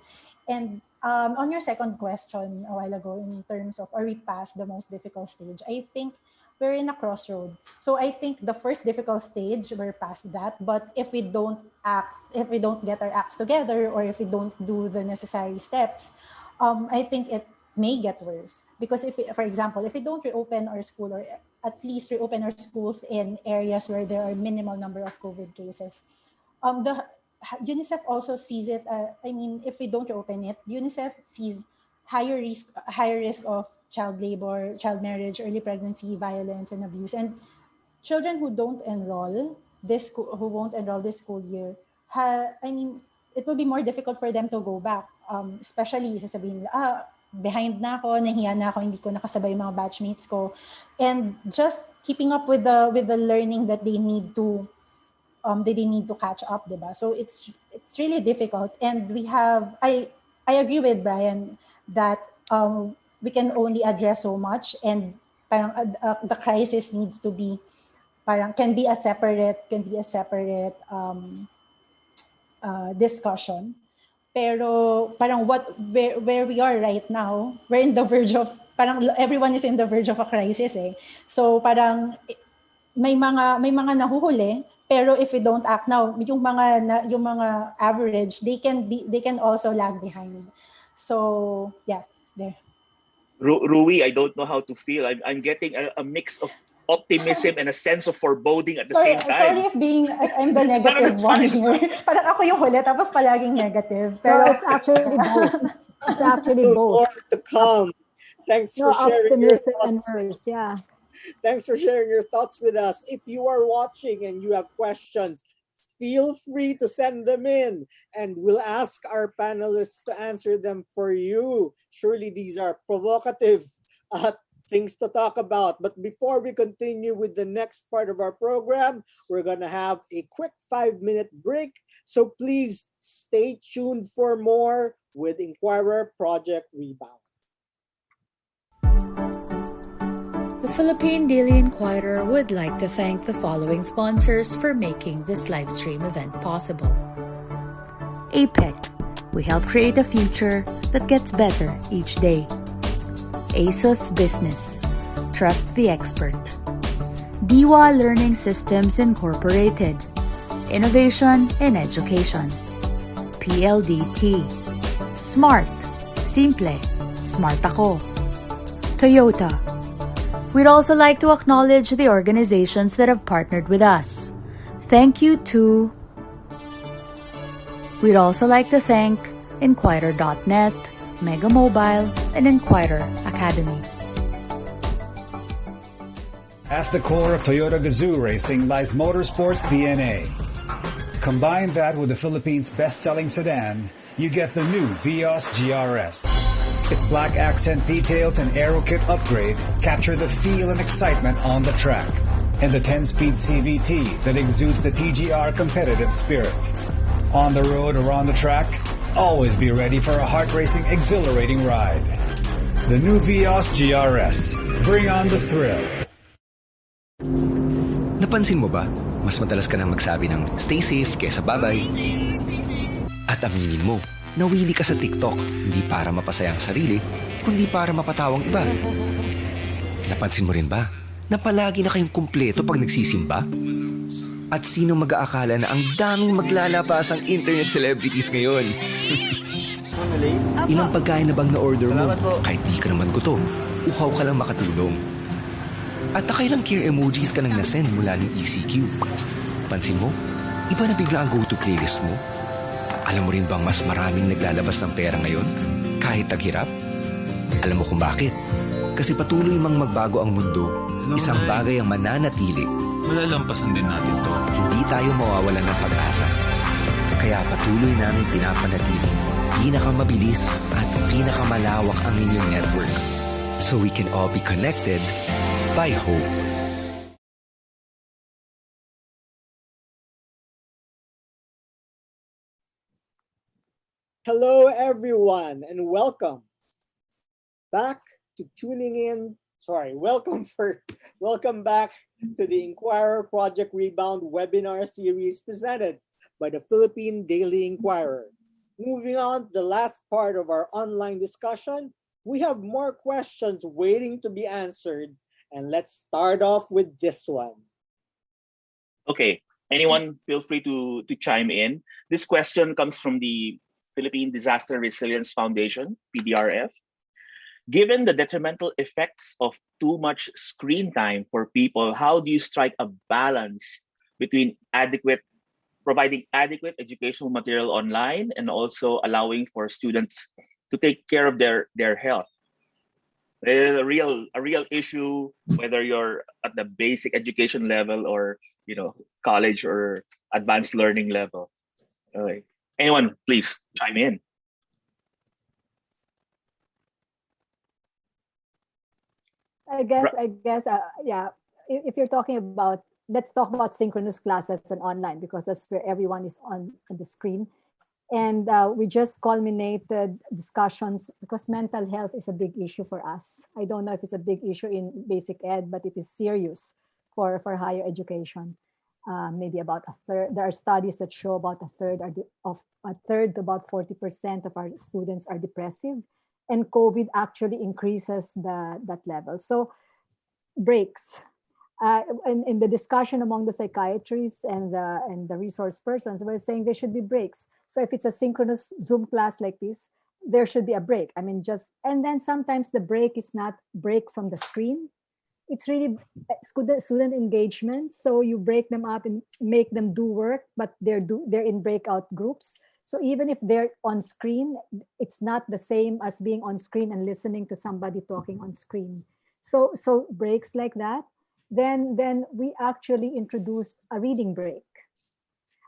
And on your second question a while ago, in terms of are we past the most difficult stage, I think we're in a crossroad. So I think the first difficult stage, we're past that. But if we don't get our acts together, or if we don't do the necessary steps, I think it may get worse. Because for example, if we don't reopen our school, or at least reopen our schools in areas where there are minimal number of COVID cases, the UNICEF also sees it. If we don't reopen it, UNICEF sees higher risk of child labor, child marriage, early pregnancy, violence, and abuse. And children who don't enroll who won't enroll this school year, it will be more difficult for them to go back. Especially sasabihin nila, behind na ako, nahiya na ako, hindi ko nakasabay yung mga batchmates ko. And just keeping up with the learning that they need to catch up, diba? So it's really difficult. And I agree with Brian that we can only address so much, and parang the crisis needs to be can be a separate discussion. Pero parang where we are right now, we're in the verge of everyone is in the verge of a crisis eh. So parang may mga nahuhuli, pero if we don't act now, yung mga average, they can also lag behind. So yeah, there. Rui, I don't know how to feel. I'm getting a mix of optimism and a sense of foreboding at the same time. Sorry if I'm the negative one here. Parang ako yung huli, tapos palaging negative. Pero it's actually both. It's actually both. More to come. Thanks for sharing your optimism thoughts. and worse, yeah. Thanks for sharing your thoughts with us. If you are watching and you have questions, feel free to send them in, and we'll ask our panelists to answer them for you. Surely these are provocative things to talk about. But before we continue with the next part of our program, we're going to have a quick 5-minute break. So please stay tuned for more with Inquirer Project Rebound. The Philippine Daily Inquirer would like to thank the following sponsors for making this live stream event possible. APEC. We help create a future that gets better each day. ASOS Business. Trust the expert. Diwa Learning Systems Incorporated. Innovation in Education. PLDT. Smart. Simple. Smart ako. Toyota. We'd also like to acknowledge the organizations that have partnered with us. Thank you to... We'd also like to thank Inquirer.net, Mega Mobile, and Inquirer Academy. At the core of Toyota Gazoo Racing lies motorsports DNA. Combine that with the Philippines' best-selling sedan, you get the new Vios GRS. Its black accent details and aero kit upgrade capture the feel and excitement on the track. And the 10-speed CVT that exudes the TGR competitive spirit. On the road or on the track, always be ready for a heart-racing, exhilarating ride. The new Vios GRS. Bring on the thrill. Napansin mo ba? Mas madalas ka nang magsabi ng stay safe kaysa bye-bye. At aminin mo, nawili ka sa TikTok, hindi para mapasaya ang sarili, kundi para mapatawang iba. Napansin mo rin ba na palagi na kayong kumpleto pag nagsisimba? At sino mag-aakala na ang daming maglalabas ang internet celebrities ngayon? Ilang pagkain na bang na-order mo? Kahit di ka naman gutom, uhaw ka lang makatulong. At nakailang care emojis ka nang nasend mula ng ECQ. Pansin mo, iba na bigla ang go-to playlist mo. Alam mo rin bang mas maraming naglalabas ng pera ngayon? Kahit taghirap? Alam mo kung bakit? Kasi patuloy mang magbago ang mundo, isang bagay ang mananatili. Malalampasan din natin to. Hindi tayo mawawalan ng pag-asa. Kaya patuloy namin pinapanatili pinakamabilis at pinakamalawak ang inyong network. So we can all be connected by hope. Hello, everyone, and welcome back to tuning in. Welcome back to the Inquirer Project Rebound webinar series presented by the Philippine Daily Inquirer. Moving on to the last part of our online discussion, we have more questions waiting to be answered, and let's start off with this one. Okay, anyone feel free to chime in. This question comes from the Philippine Disaster Resilience Foundation, PDRF. Given the detrimental effects of too much screen time for people, how do you strike a balance between providing adequate educational material online and also allowing for students to take care of their health? It is a real issue, whether you're at the basic education level or college or advanced learning level. Okay. Anyone, please chime in. I guess, yeah. If you're talking about, let's talk about synchronous classes and online, because that's where everyone is on the screen. And we just culminated discussions because mental health is a big issue for us. I don't know if it's a big issue in basic ed, but it is serious for higher education. Maybe about a third. There are studies that show about a third to about 40% of our students are depressive, and COVID actually increases that level. So breaks. In the discussion among the psychiatrists and the resource persons, we're saying there should be breaks. So if it's a synchronous Zoom class like this, there should be a break. I mean, and then sometimes the break is not break from the screen. It's really student engagement. So you break them up and make them do work, but they're in breakout groups. So even if they're on screen, it's not the same as being on screen and listening to somebody talking on screen. So breaks like that. Then we actually introduced a reading break.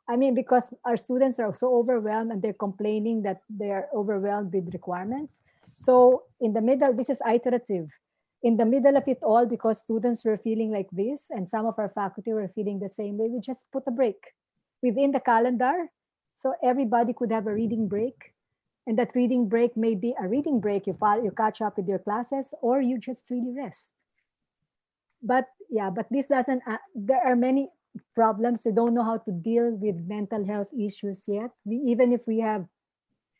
I mean, because our students are so overwhelmed and they're complaining that they're overwhelmed with requirements. So in the middle, this is iterative. In the middle of it all, because students were feeling like this and some of our faculty were feeling the same way, we just put a break within the calendar. So everybody could have a reading break. And that reading break may be a reading break. You catch up with your classes, or you just really rest. But this doesn't, there are many problems. We don't know how to deal with mental health issues yet. Even if we have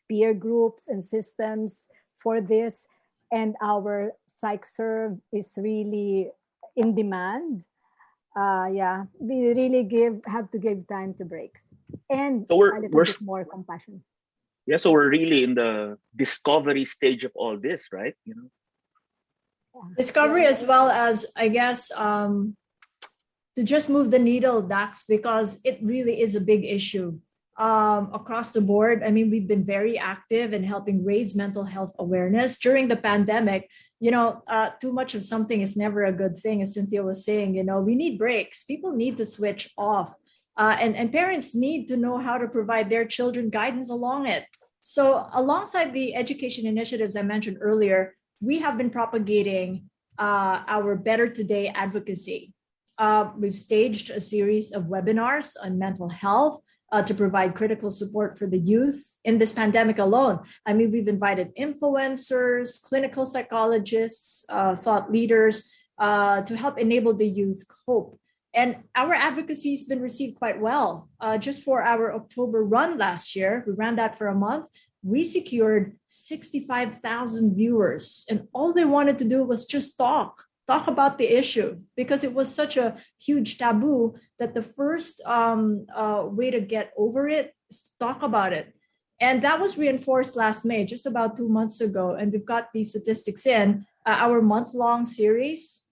peer groups and systems for this, and our psych serve is really in demand, we really have to give time to breaks and so we're a little bit more compassion. Yeah, so we're really in the discovery stage of all this, right? Discovery, as well as, I guess, to just move the needle, Dax, because it really is a big issue across the board. I mean, we've been very active in helping raise mental health awareness during the pandemic. Too much of something is never a good thing, as Cynthia was saying. We need breaks. People need to switch off, and parents need to know how to provide their children guidance along it. So alongside the education initiatives I mentioned earlier, we have been propagating our Better Today advocacy. We've staged a series of webinars on mental health to provide critical support for the youth in this pandemic alone. I mean, we've invited influencers, clinical psychologists, thought leaders to help enable the youth cope. And our advocacy has been received quite well. Just for our October run last year, we ran that for a month. We secured 65,000 viewers, and all they wanted to do was just talk about the issue, because it was such a huge taboo that the first way to get over it is to talk about it. And that was reinforced last May, just about 2 months ago. And we've got these statistics in. Our month-long series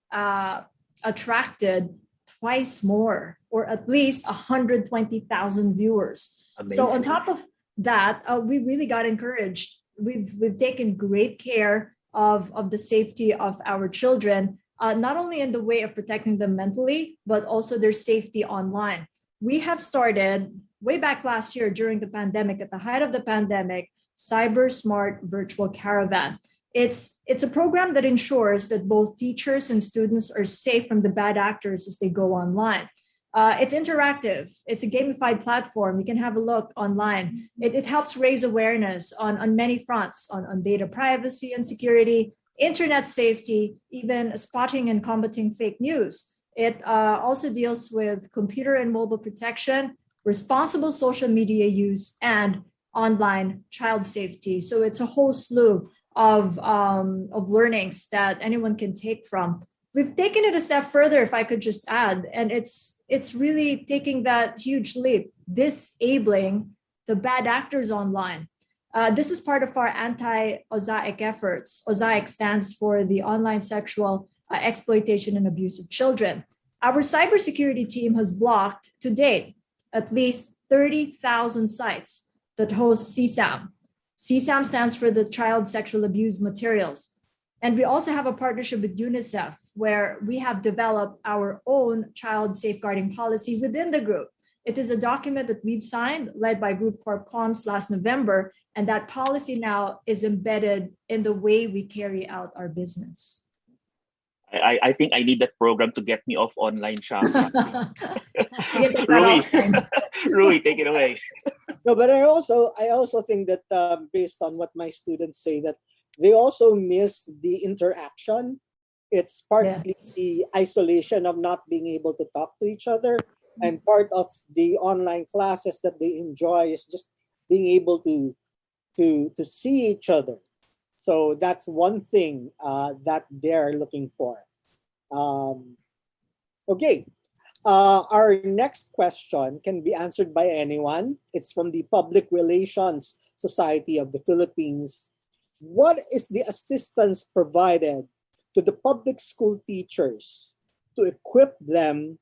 attracted twice more, or at least 120,000 viewers. Amazing. So on top of that, we really got encouraged. We've taken great care of the safety of our children, not only in the way of protecting them mentally, but also their safety online. We have started way back last year during the pandemic, at the height of the pandemic, Cyber Smart Virtual Caravan. It's a program that ensures that both teachers and students are safe from the bad actors as they go online. It's interactive. It's a gamified platform. You can have a look online. It helps raise awareness on many fronts, on data privacy and security, internet safety, even spotting and combating fake news. It also deals with computer and mobile protection, responsible social media use, and online child safety. So it's a whole slew of learnings that anyone can take from. We've taken it a step further, if I could just add, and it's really taking that huge leap, disabling the bad actors online. This is part of our anti-OSAIC efforts. OSAIC stands for the Online Sexual Exploitation and Abuse of Children. Our cybersecurity team has blocked, to date, at least 30,000 sites that host CSAM. CSAM stands for the Child Sexual Abuse Materials. And we also have a partnership with UNICEF, where we have developed our own child safeguarding policy within the group. It is a document that we've signed, led by Group Corp Coms last November, and that policy now is embedded in the way we carry out our business. I think I need that program to get me off online shopping. Rui, take it away. No, but I also think that based on what my students say, that they also miss the interaction. It's partly the isolation of not being able to talk to each other, and part of the online classes that they enjoy is just being able to see each other. So that's one thing that they're looking for. Okay. Our next question can be answered by anyone. It's from the Public Relations Society of the Philippines. What is the assistance provided to the public school teachers to equip them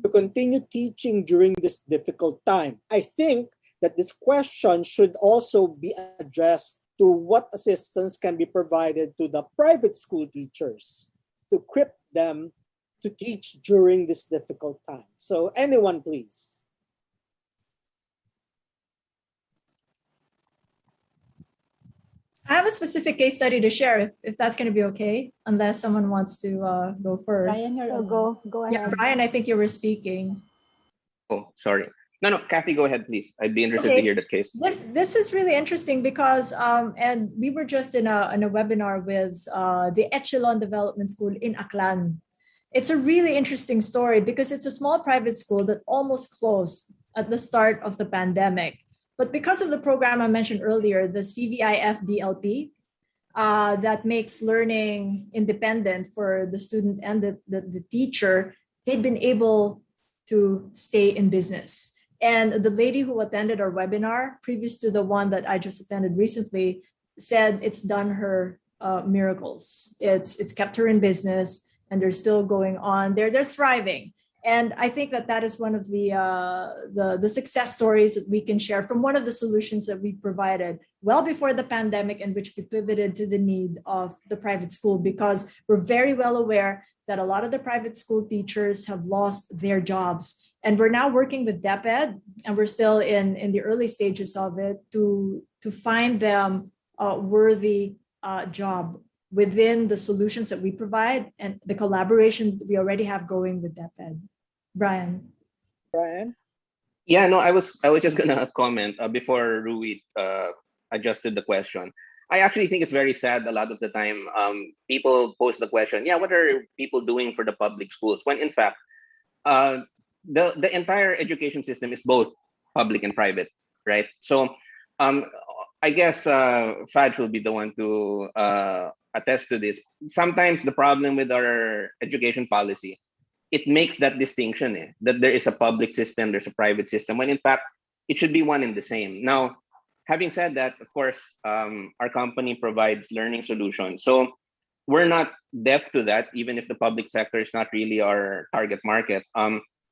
to continue teaching during this difficult time? I think that this question should also be addressed to what assistance can be provided to the private school teachers to equip them to teach during this difficult time. So anyone, please. I have a specific case study to share, if that's going to be okay, unless someone wants to go first. Brian, go ahead. Yeah, Brian, I think you were speaking. Oh, sorry. No, Cathy, go ahead, please. I'd be interested to hear the case. This is really interesting because, and we were just in a webinar with the Echelon Development School in Aklan. It's a really interesting story because it's a small private school that almost closed at the start of the pandemic. But because of the program I mentioned earlier, the CVIF-DLP, that makes learning independent for the student and the teacher, they've been able to stay in business. And the lady who attended our webinar, previous to the one that I just attended recently, said it's done her miracles. It's kept her in business, and they're still going on. They're thriving. And I think that is one of the success stories that we can share from one of the solutions that we provided well before the pandemic, and which we pivoted to the need of the private school, because we're very well aware that a lot of the private school teachers have lost their jobs. And we're now working with DepEd, and we're still in the early stages of it to find them a worthy job within the solutions that we provide and the collaboration that we already have going with DepEd. Brian? Yeah, no, I was just gonna comment before Rui adjusted the question. I actually think it's very sad a lot of the time people pose the question, what are people doing for the public schools? When in fact, the entire education system is both public and private, right? So I guess Faj will be the one to attest to this. Sometimes the problem with our education policy, it makes that distinction that there is a public system, there's a private system, when in fact it should be one and the same. Now, having said that, of course, our company provides learning solutions. So we're not deaf to that, even if the public sector is not really our target market.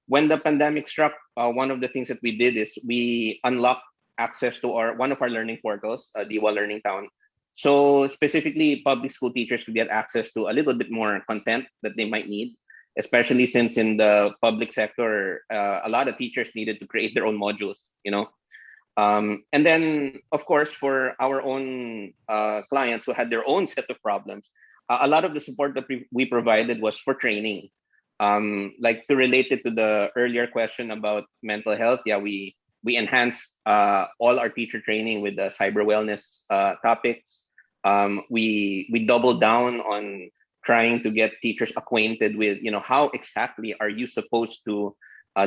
When the pandemic struck, one of the things that we did is we unlocked access to one of our learning portals, Diwa Learning Town. So specifically, public school teachers could get access to a little bit more content that they might need, especially since in the public sector, a lot of teachers needed to create their own modules, and then, of course, for our own clients who had their own set of problems, a lot of the support that we provided was for training. Like to relate it to the earlier question about mental health, we enhanced all our teacher training with the cyber wellness topics. We doubled down on trying to get teachers acquainted with, how exactly are you supposed to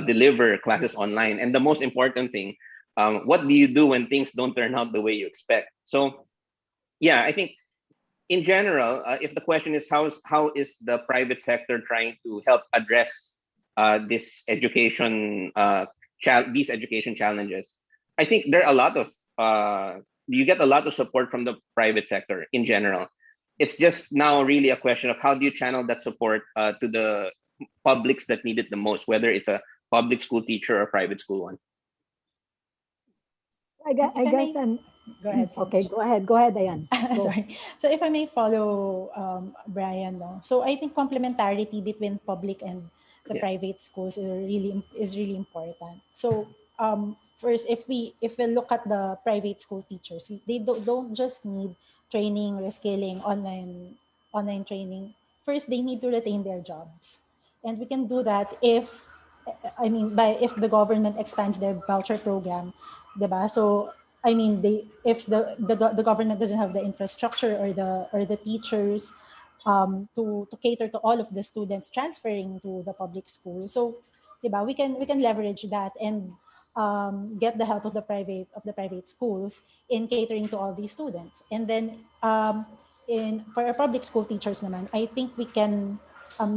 deliver classes online? And the most important thing, what do you do when things don't turn out the way you expect? So, I think in general, if the question is how is the private sector trying to help address these education challenges, I think there are a lot of you get a lot of support from the private sector in general. It's just now really a question of how do you channel that support to the publics that need it the most, whether it's a public school teacher or a private school one. I guess Go ahead. Okay, go ahead, Diane. Go. Sorry. So if I may follow Brian, no? So I think complementarity between public and the private schools is really important. So first, if we look at the private school teachers, they don't just need training, reskilling, online training. First, they need to retain their jobs, and we can do that if the government expands their voucher program, diba? So if the government doesn't have the infrastructure or the teachers to cater to all of the students transferring to the public school, so diba, we can leverage that and get the help of the private schools in catering to all these students. And then for our public school teachers naman, I think we can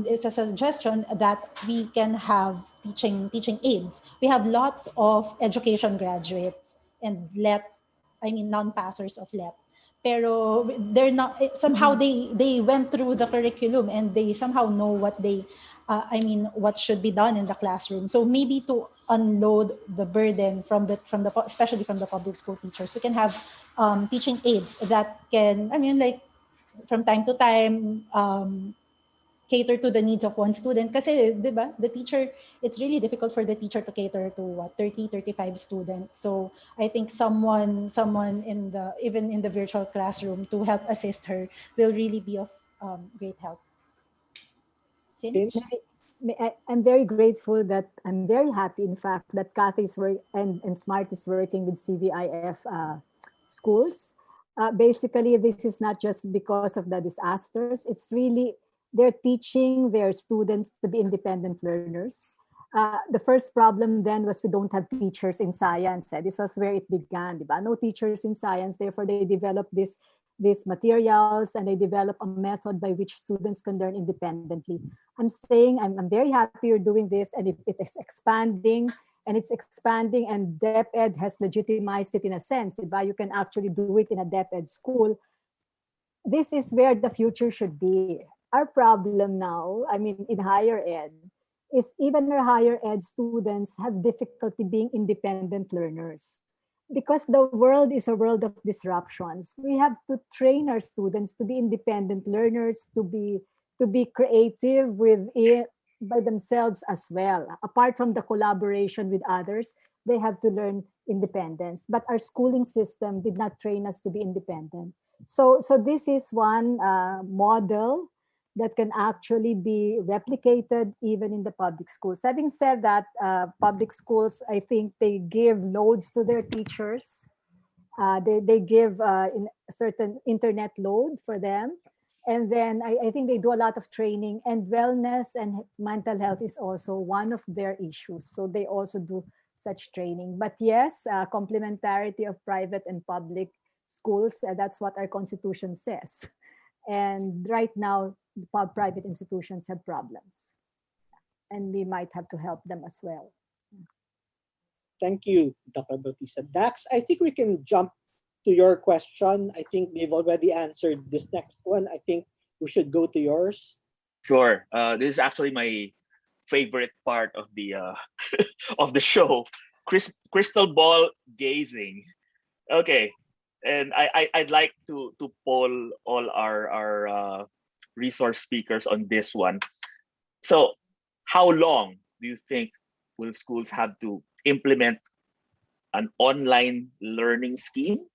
it's a suggestion that we can have teaching aides. We have lots of education graduates and non-passers of LEP. Pero they're not, somehow they went through the curriculum and they somehow know what should be done in the classroom. So maybe to unload the burden especially from the public school teachers, we can have teaching aides that can, from time to time, cater to the needs of one student. Kasi, diba, the teacher, it's really difficult for the teacher to cater to 30, 35 students. So I think someone even in the virtual classroom to help assist her will really be of great help. I'm very grateful that I'm very happy, in fact, that Cathy's work and Smart is working with CVIF schools. Basically, this is not just because of the disasters. It's really they're teaching their students to be independent learners. The first problem then was we don't have teachers in science. This was where it began. Diba? No teachers in science. Therefore, they developed these materials and they develop a method by which students can learn independently. I'm very happy you're doing this, and it is expanding. And it's expanding, and DepEd has legitimized it in a sense. Diba? You can actually do it in a DepEd school. This is where the future should be. Our problem now, in higher ed, is even our higher ed students have difficulty being independent learners. Because the world is a world of disruptions. We have to train our students to be independent learners, to be creative by themselves as well. Apart from the collaboration with others, they have to learn independence. But our schooling system did not train us to be independent. So this is one model that can actually be replicated even in the public schools. Having said that, public schools, I think they give loads to their teachers. They give in a certain internet load for them. And then I think they do a lot of training, and wellness and mental health is also one of their issues. So they also do such training. But yes, complementarity of private and public schools, that's what our Constitution says. And right now, private institutions have problems. And we might have to help them as well. Thank you, Dr. Bautista. Dax, I think we can jump to your question. I think we've already answered this next one. I think we should go to yours. Sure. This is actually my favorite part of the of the show. Crystal ball gazing. Okay. And I'd like to poll all our resource speakers on this one. So how long do you think will schools have to implement an online learning scheme?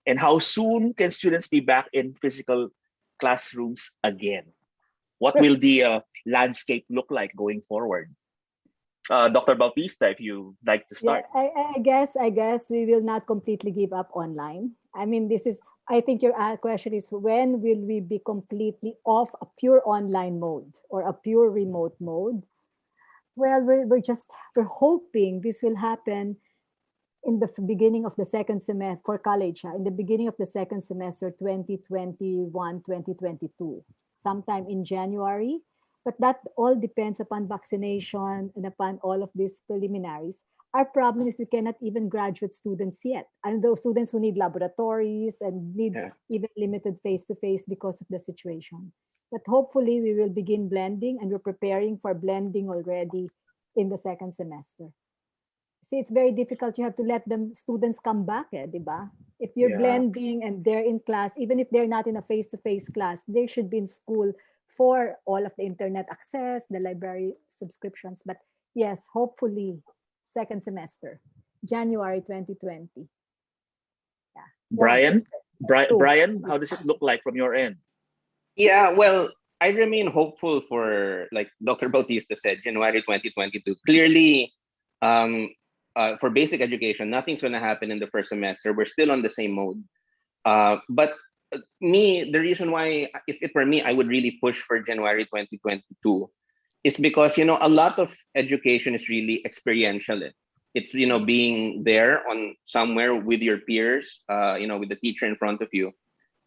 And how soon can students be back in physical classrooms again? What will the landscape look like going forward? Dr. Bautista, if you'd like to start. Yeah, I guess we will not completely give up online. I think your question is, when will we be completely off a pure online mode or a pure remote mode? Well, we're hoping this will happen in the beginning of the second semester for college, in the beginning of the second semester 2021-2022, sometime in January. But that all depends upon vaccination and upon all of these preliminaries. Our problem is we cannot even graduate students yet. And those students who need laboratories and need even limited face-to-face because of the situation. But hopefully we will begin blending, and we're preparing for blending already in the second semester. see, it's very difficult. You have to let students come back, diba? If you're blending and they're in class, even if they're not in a face-to-face class, they should be in school for all of the internet access, the library subscriptions. But yes, hopefully, second semester, January 2020. Yeah. Brian, how does it look like from your end? Yeah, well, I remain hopeful for, like Dr. Bautista said, January 2022. Clearly, for basic education, nothing's going to happen in the first semester. We're still on the same mode. But the reason why, if it were me, I would really push for January 2022 is because, a lot of education is really experiential. It's, being there on somewhere with your peers, with the teacher in front of you.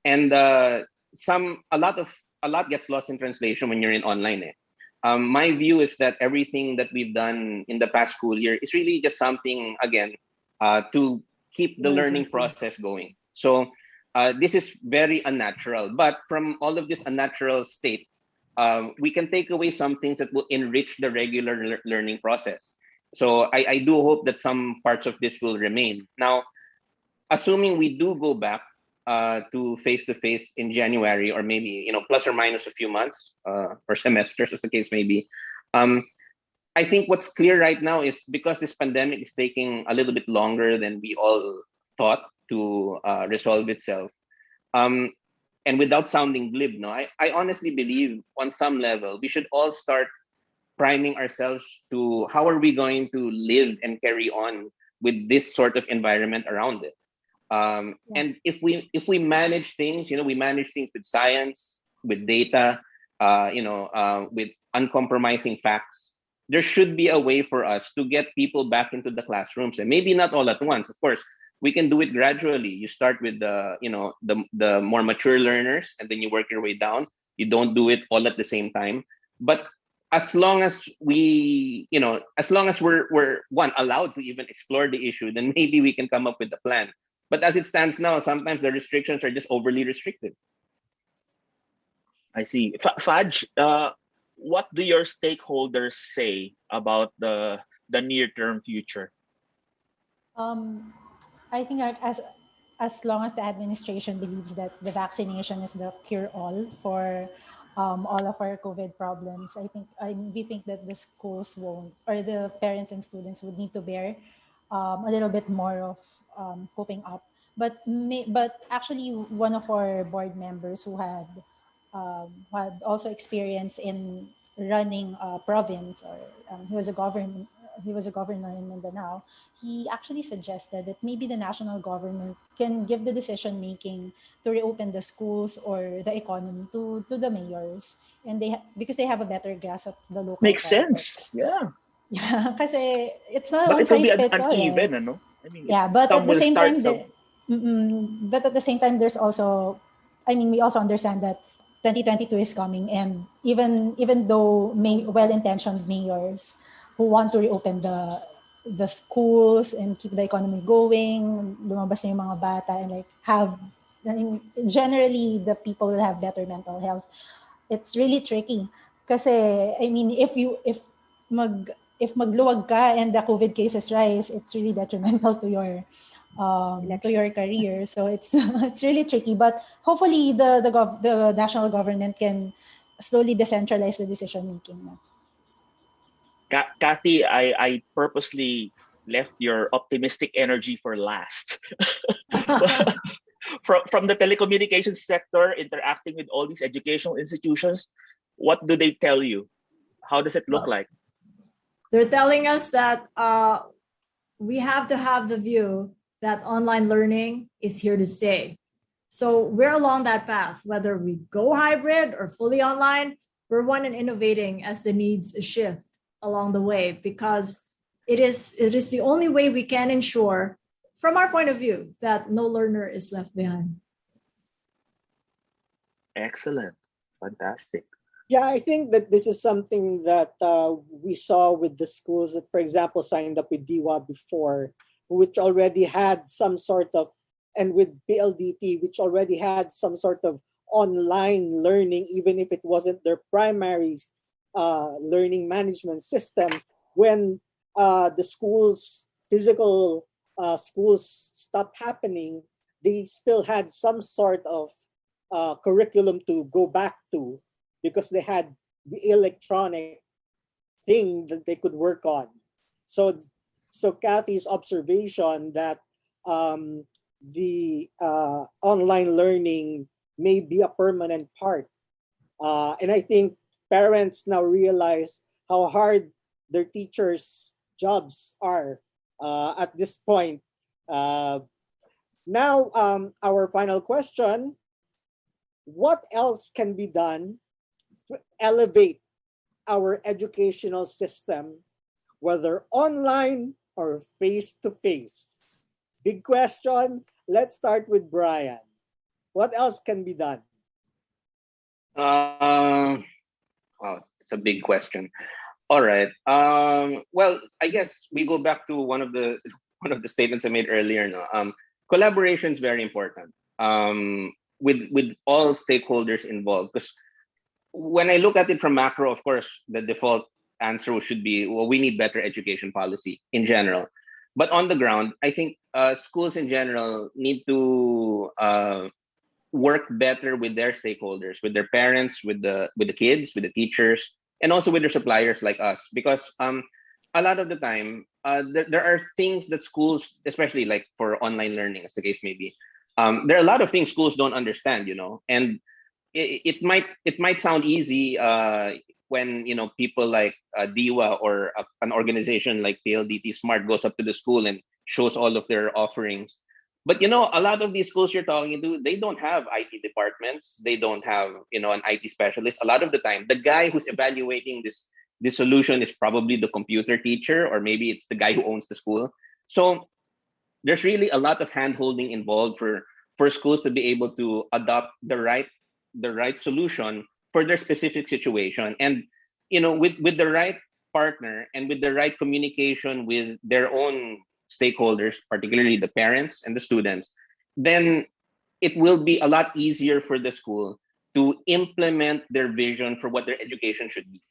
And a lot gets lost in translation when you're in online. My view is that everything that we've done in the past school year is really just something, again, to keep the learning process going. So this is very unnatural. But from all of this unnatural state, we can take away some things that will enrich the regular learning process. So I do hope that some parts of this will remain. Now, assuming we do go back to face-to-face in January, or maybe, plus or minus a few months or semesters, as the case may be. I think what's clear right now is because this pandemic is taking a little bit longer than we all thought to resolve itself. And without sounding glib, I honestly believe on some level, we should all start priming ourselves to how are we going to live and carry on with this sort of environment around it. And if we manage things, we manage things with science, with data, with uncompromising facts. There should be a way for us to get people back into the classrooms, and maybe not all at once. Of course, we can do it gradually. You start with the more mature learners, and then you work your way down. You don't do it all at the same time. But as long as we're allowed to even explore the issue, then maybe we can come up with a plan. But as it stands now, sometimes the restrictions are just overly restrictive. I see. Faj, what do your stakeholders say about the near-term future? I think as long as the administration believes that the vaccination is the cure-all for all of our COVID problems, we think that the schools won't, or the parents and students would need to bear a little bit more of coping up. But actually, one of our board members who had also experience in running a province, or he was a governor in Mindanao. He actually suggested that maybe the national government can give the decision making to reopen the schools or the economy to the mayors, and because they have a better grasp of the local Makes politics. sense. Yeah. Yeah, kasi it's not But one it will size be fits all. uneven, no? I mean, Yeah, but at the same time, some... but at the same time, there's also, we also understand that 2022 is coming, and even though well-intentioned mayors who want to reopen the schools and keep the economy going, lumabas na yung mga bata, and generally the people will have better mental health. It's really tricky kasi if magluwag ka and the COVID cases rise, it's really detrimental to your career. So it's really tricky. But hopefully the national government can slowly decentralize the decision making. Cathy, I purposely left your optimistic energy for last. From the telecommunications sector, interacting with all these educational institutions, what do they tell you? How does it look like? They're telling us that we have to have the view that online learning is here to stay. So we're along that path, whether we go hybrid or fully online, we're in innovating as the needs shift along the way, because it is the only way we can ensure, from our point of view, that no learner is left behind. Excellent. Fantastic. Yeah, I think that this is something that we saw with the schools that, for example, signed up with Diwa before, which already had some sort of, and with PLDT, which already had some sort of online learning, even if it wasn't their primary learning management system. When the schools physical schools stopped happening, they still had some sort of curriculum to go back to because they had the electronic thing that they could work on. So Cathy's observation that the online learning may be a permanent part. And I think parents now realize how hard their teachers' jobs are at this point. Now, our final question: what else can be done to elevate our educational system, whether online or face-to-face? Big question. Let's start with Brian. What else can be done? Wow, it's a big question. All right. Well, I guess we go back to one of the statements I made earlier. No? Collaboration is very important with all stakeholders involved. Because when I look at it from macro, of course, the default answer should be, well, we need better education policy in general. But on the ground, I think schools in general need to work better with their stakeholders, with their parents, with the kids, with the teachers, and also with their suppliers like us. Because a lot of the time, there are things that schools, especially like for online learning, as the case may be, there are a lot of things schools don't understand, and it might sound easy when people like Diwa or an organization like PLDT Smart goes up to the school and shows all of their offerings. But a lot of these schools you're talking to, they don't have IT departments. They don't have an IT specialist. A lot of the time, the guy who's evaluating this solution is probably the computer teacher, or maybe it's the guy who owns the school. So there's really a lot of hand-holding involved for schools to be able to adopt the right solution for their specific situation. And with the right partner and with the right communication with their own stakeholders, particularly the parents and the students, then it will be a lot easier for the school to implement their vision for what their education should be,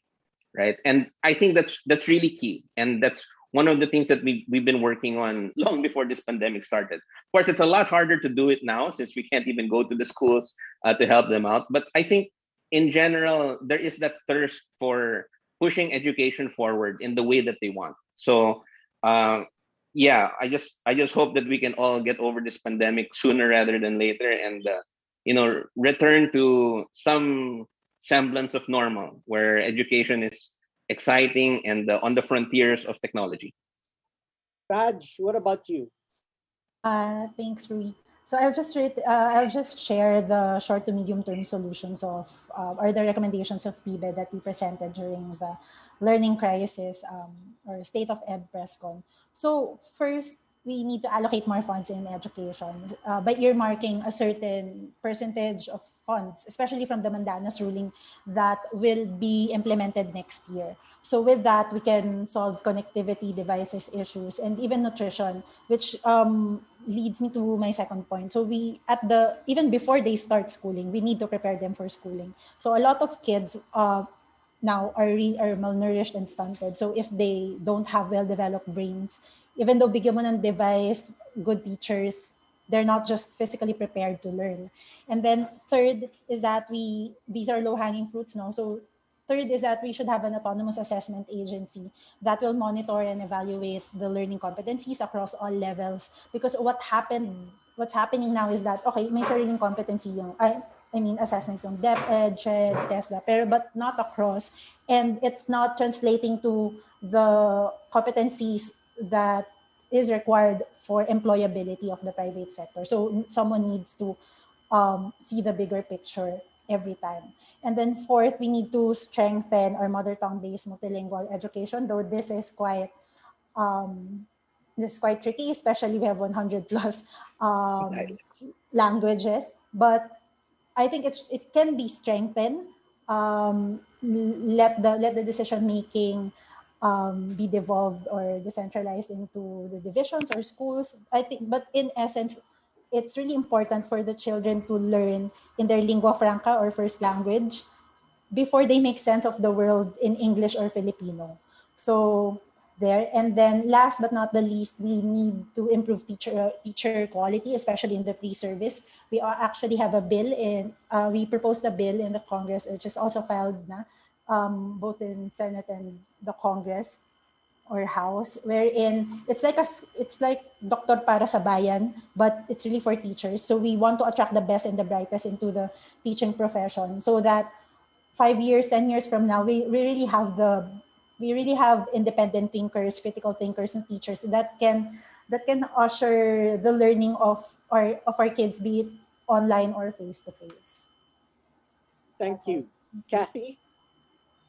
right? And I think that's really key, and that's one of the things that we've been working on long before this pandemic started. Of course, it's a lot harder to do it now since we can't even go to the schools to help them out. But I think in general, there is that thirst for pushing education forward in the way that they want. So yeah, I just hope that we can all get over this pandemic sooner rather than later, and return to some semblance of normal where education is exciting and on the frontiers of technology. Raj, what about you? Thanks, Rui. So I'll just share the short to medium term solutions of or the recommendations of PBED that we presented during the learning crisis or state of ed press con. So first, we need to allocate more funds in education by earmarking a certain percentage of funds, especially from the Mandanas ruling, that will be implemented next year. So with that, we can solve connectivity devices issues and even nutrition, which leads me to my second point. So even before they start schooling, we need to prepare them for schooling. So a lot of kids now are malnourished and stunted. So if they don't have well-developed brains, even though bigyan mo ng device, good teachers, they're not just physically prepared to learn. And then third is that these are low-hanging fruits now. So third is that we should have an autonomous assessment agency that will monitor and evaluate the learning competencies across all levels. Because what's happening now is that, okay, may sariling competency yung, assessment yung DepEd, CHED, TESDA, but not across. And it's not translating to the competencies that is required for employability of the private sector. So someone needs to see the bigger picture every time. And then fourth, we need to strengthen our mother tongue-based multilingual education, though this is quite tricky, especially we have 100 plus languages. But I think it can be strengthened. Let the decision making be devolved or decentralized into the divisions or schools. I think, but in essence, it's really important for the children to learn in their lingua franca or first language before they make sense of the world in English or Filipino. So there. And then last but not the least, we need to improve teacher quality, especially in the pre-service. We actually have a bill we proposed a bill in the Congress, which is also filed both in Senate and the Congress or House, wherein it's like Doctor para sa bayan, but it's really for teachers. So we want to attract the best and the brightest into the teaching profession, so that 5 years, 10 years from now, we really have independent thinkers, critical thinkers, and teachers that can usher the learning of our kids, be it online or face to face. Thank you, Cathy.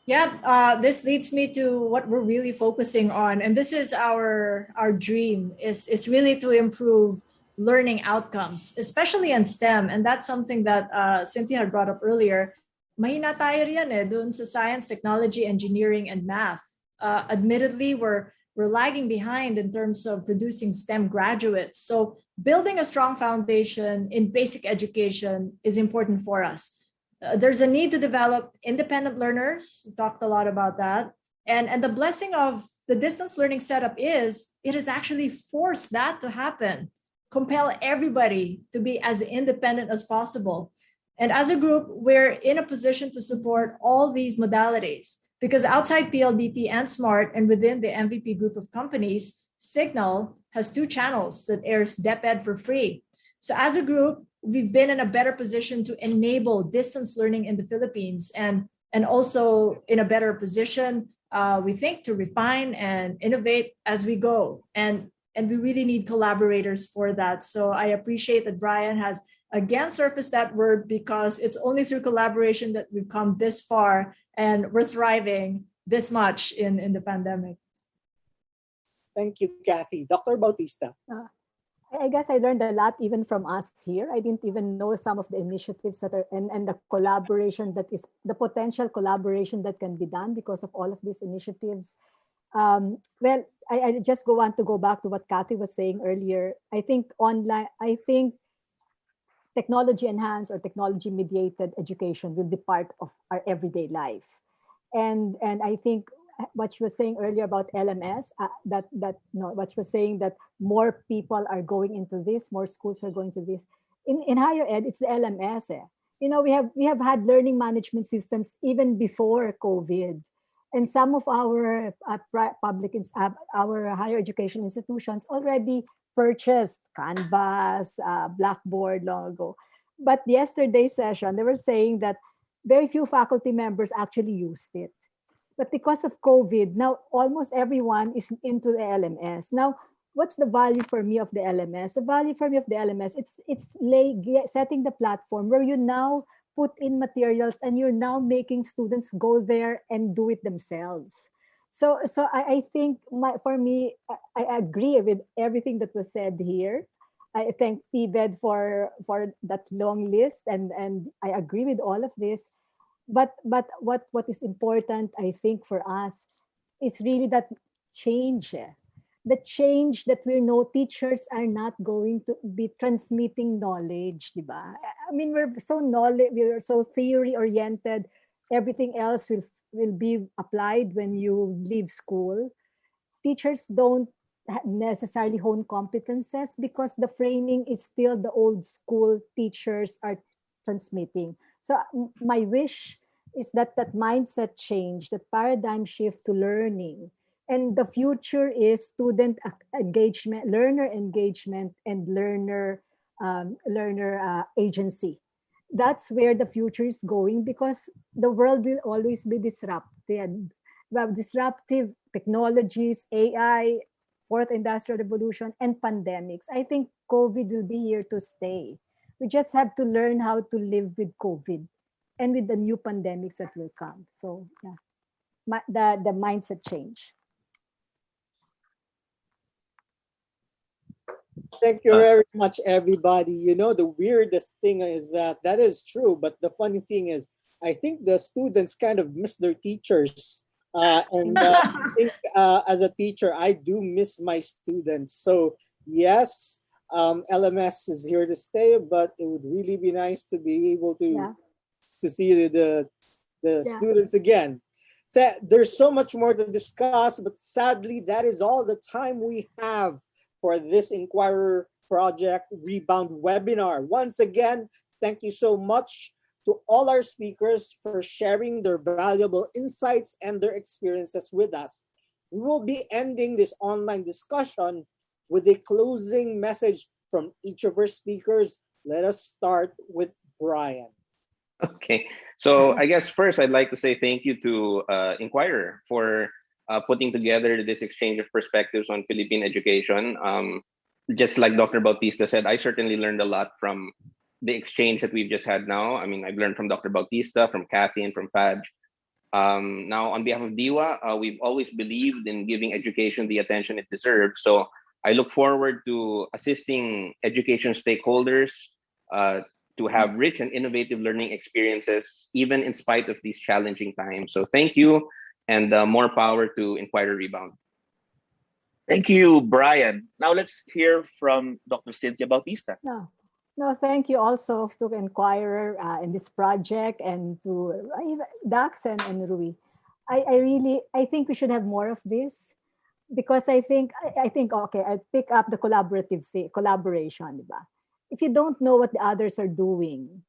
Yeah, this leads me to what we're really focusing on, and this is our dream is really to improve learning outcomes, especially in STEM, and that's something that Cynthia had brought up earlier. Mahina tayo riyan dun sa science, technology, engineering, and math. Admittedly, we're lagging behind in terms of producing STEM graduates. So building a strong foundation in basic education is important for us. There's a need to develop independent learners. We talked a lot about that. And the blessing of the distance learning setup is it has actually forced that to happen, compel everybody to be as independent as possible. And as a group, we're in a position to support all these modalities because outside PLDT and SMART and within the MVP group of companies, Signal has 2 channels that airs DepEd for free. So as a group, we've been in a better position to enable distance learning in the Philippines and also in a better position, we think, to refine and innovate as we go. And we really need collaborators for that. So I appreciate that Brian has again surfaced that word because it's only through collaboration that we've come this far and we're thriving this much in the pandemic. Thank you, Cathy. Dr. Bautista. I guess I learned a lot even from us here. I didn't even know some of the initiatives that are and the collaboration that is the potential collaboration that can be done because of all of these initiatives. Well, I just want to go back to what Cathy was saying earlier. I think technology enhanced or technology mediated education will be part of our everyday life. And I think what she was saying earlier about LMS, what she was saying that more people are going into this, more schools are going to this. In higher ed, it's the LMS. You know, we have had learning management systems even before COVID, and some of our our higher education institutions already purchased Canvas, Blackboard long ago. But yesterday's session, they were saying that very few faculty members actually used it. But because of COVID, now almost everyone is into the LMS. Now, what's the value for me of the LMS? The value for me of the LMS, it's setting the platform where you now put in materials and you're now making students go there and do it themselves. So I think for me, I agree with everything that was said here. I thank PBED for that long list, and I agree with all of this. But what is important, I think, for us is really that change. The change that we know teachers are not going to be transmitting knowledge, diba? I mean, we're so theory oriented. Everything else will be applied when you leave school. Teachers don't necessarily hone competences because the framing is still the old school teachers are transmitting. So my wish is that mindset change, that paradigm shift to learning. And the future is student engagement, learner engagement, and learner agency. That's where the future is going because the world will always be disrupted. We have disruptive technologies, AI, fourth industrial revolution, and pandemics. I think COVID will be here to stay. We just have to learn how to live with COVID and with the new pandemics that will come. So yeah, the mindset change. Thank you very much, everybody. You know, the weirdest thing is that is true, but the funny thing is, I think the students kind of miss their teachers. I think as a teacher, I do miss my students. So yes, LMS is here to stay, but it would really be nice to be able to see the students again. There's so much more to discuss, but sadly, that is all the time we have for this Inquirer Project Rebound webinar. Once again, thank you so much to all our speakers for sharing their valuable insights and their experiences with us. We will be ending this online discussion with a closing message from each of our speakers. Let us start with Brian. Okay, so I guess first I'd like to say thank you to Inquirer for putting together this exchange of perspectives on Philippine education. Just like Dr. Bautista said, I certainly learned a lot from the exchange that we've just had now. I mean, I've learned from Dr. Bautista, from Cathy, and from Faj. Now, on behalf of Diwa, we've always believed in giving education the attention it deserves. So I look forward to assisting education stakeholders to have rich and innovative learning experiences, even in spite of these challenging times. So thank you, and more power to Inquirer Rebound. Thank you, Brian. Now let's hear from Dr. Cynthia Bautista. No, thank you also to Inquirer in this project, and to Daxim and Ruel. I think we should have more of this, because I think okay, I pick up the collaboration, diba? If you don't know what the others are doing,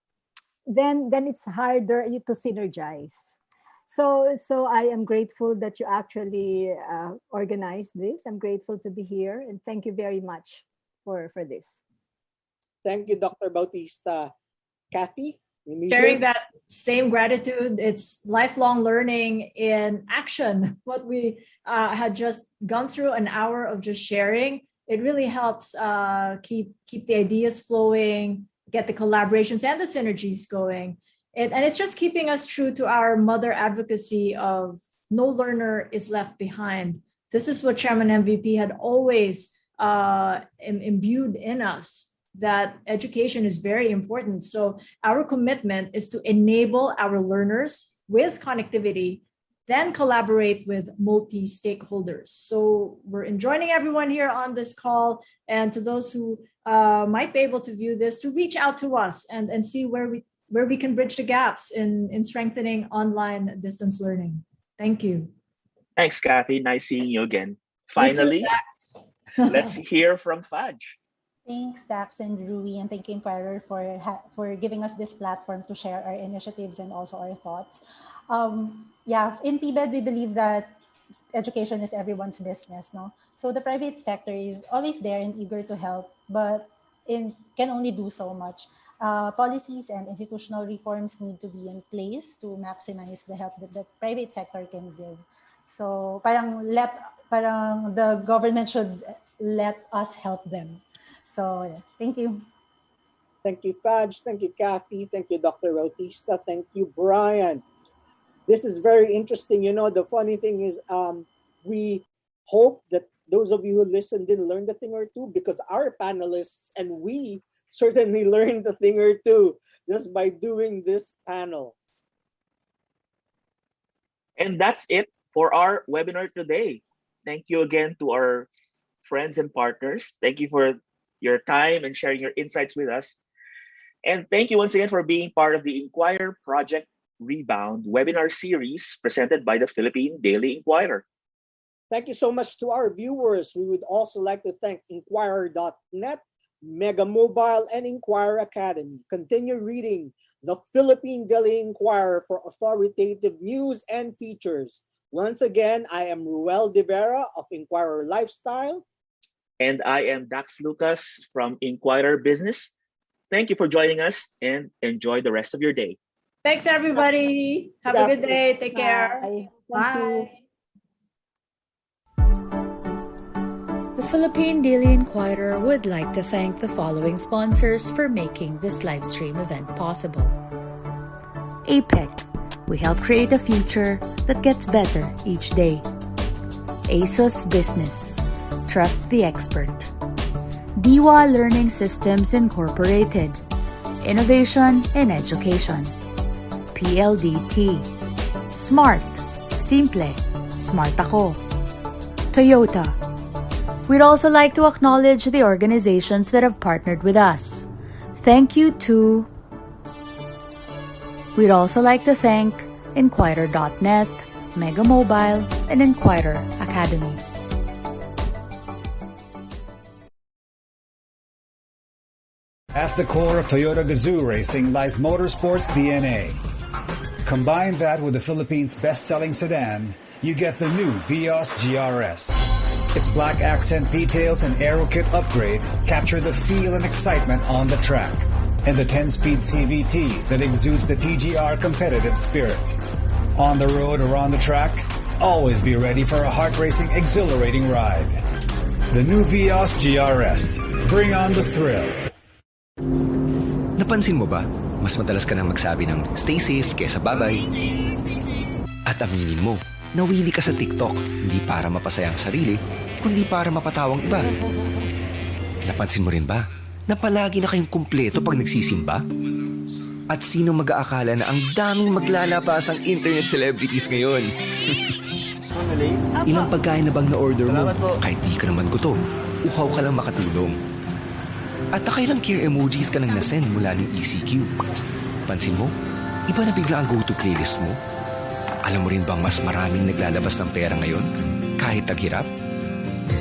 then it's harder to synergize. So I am grateful that you actually organized this. I'm grateful to be here, and thank you very much for this. Thank you, Dr. Bautista. Cathy? Sharing that same gratitude. It's lifelong learning in action. What we had just gone through, an hour of just sharing, it really helps keep the ideas flowing, get the collaborations and the synergies going. And it's just keeping us true to our mother advocacy of no learner is left behind. This is what Chairman MVP had always imbued in us, that education is very important. So our commitment is to enable our learners with connectivity, then collaborate with multi-stakeholders. So we're enjoining everyone here on this call, and to those who might be able to view this, to reach out to us and see where we can bridge the gaps in strengthening online distance learning. Thank you. Thanks, Cathy. Nice seeing you again. Finally, let's hear from Faj. Thanks, Dax and Ruel, and thank you, Inquirer, for giving us this platform to share our initiatives and also our thoughts. In PBED, we believe that education is everyone's business, no? So the private sector is always there and eager to help, but can only do so much. Policies and institutional reforms need to be in place to maximize the help that the private sector can give. So parang the government should let us help them. So thank you. Thank you, Faj. Thank you, Cathy. Thank you, Dr. Bautista. Thank you, Brian. This is very interesting. You know, the funny thing is we hope that those of you who listened didn't learn a thing or two, because our panelists and we certainly learned a thing or two just by doing this panel. And that's it for our webinar today. Thank you again to our friends and partners. Thank you for your time and sharing your insights with us. And thank you once again for being part of the Inquirer Project Rebound webinar series presented by the Philippine Daily Inquirer. Thank you so much to our viewers. We would also like to thank Inquirer.net, Mega Mobile, and Inquirer Academy. Continue reading the Philippine Daily Inquirer for authoritative news and features. Once again, I am Ruel de Vera of Inquirer Lifestyle. And I am Dax Lucas from Inquirer Business. Thank you for joining us, and enjoy the rest of your day. Thanks, everybody. Have a good day. Take care. Bye. The Philippine Daily Inquirer would like to thank the following sponsors for making this live stream event possible. APEC. We help create a future that gets better each day. ASUS Business. Trust the expert. Diwa Learning Systems Incorporated. Innovation in Education. PLDT. Smart. Simple. Smart ako. Toyota. We'd also like to acknowledge the organizations that have partnered with us. Thank you to... We'd also like to thank Inquirer.net, Mega Mobile, and Inquirer Academy. At the core of Toyota Gazoo racing lies motorsports DNA. Combine that with the Philippines' best-selling sedan, you get the new Vios GRS. Its black accent details and aero kit upgrade capture the feel and excitement on the track. And the 10-speed CVT that exudes the TGR competitive spirit. On the road or on the track, always be ready for a heart-racing, exhilarating ride. The new Vios GRS. Bring on the thrill. Napansin mo ba? Mas madalas ka nang magsabi ng stay safe kesa bye-bye. At aminin mo, nawili ka sa TikTok, hindi para mapasaya ang sarili, kundi para mapatawang iba. Napansin mo rin ba na palagi na kayong kumpleto pag nagsisimba? At sino mag-aakala na ang daming maglalabas ang internet celebrities ngayon? Ilang pagkain na bang na-order mo? Kahit di ka naman gutom, uhaw ka lang makatulong. At nakailang care emojis ka nang nasend mula ng ECQ. Pansin mo, iba na bigla ang go-to playlist mo. Alam mo rin bang mas maraming naglalabas ng pera ngayon? Kahit taghirap?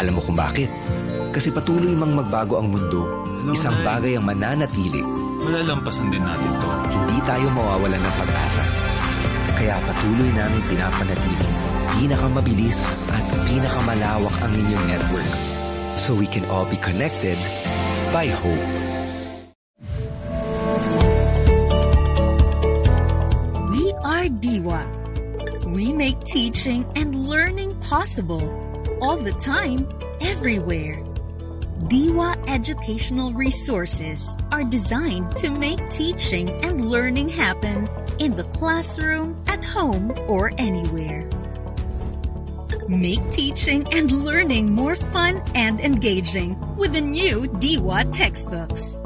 Alam mo kung bakit? Kasi patuloy mang magbago ang mundo, isang bagay ang mananatili. Malalampasan din natin to. Hindi tayo mawawalan ng pag-asa. Kaya patuloy namin pinapanatili pinakamabilis at pinakamalawak ang inyong network. So we can all be connected by hope. We are Diwa. We make teaching and learning possible all the time, everywhere. Diwa educational resources are designed to make teaching and learning happen in the classroom, at home, or anywhere. Make teaching and learning more fun and engaging with the new Diwa textbooks.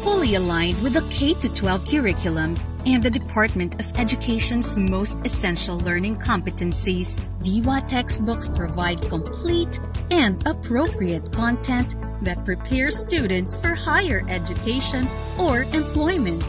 Fully aligned with the K-12 curriculum and the Department of Education's most essential learning competencies, Diwa textbooks provide complete and appropriate content that prepares students for higher education or employment.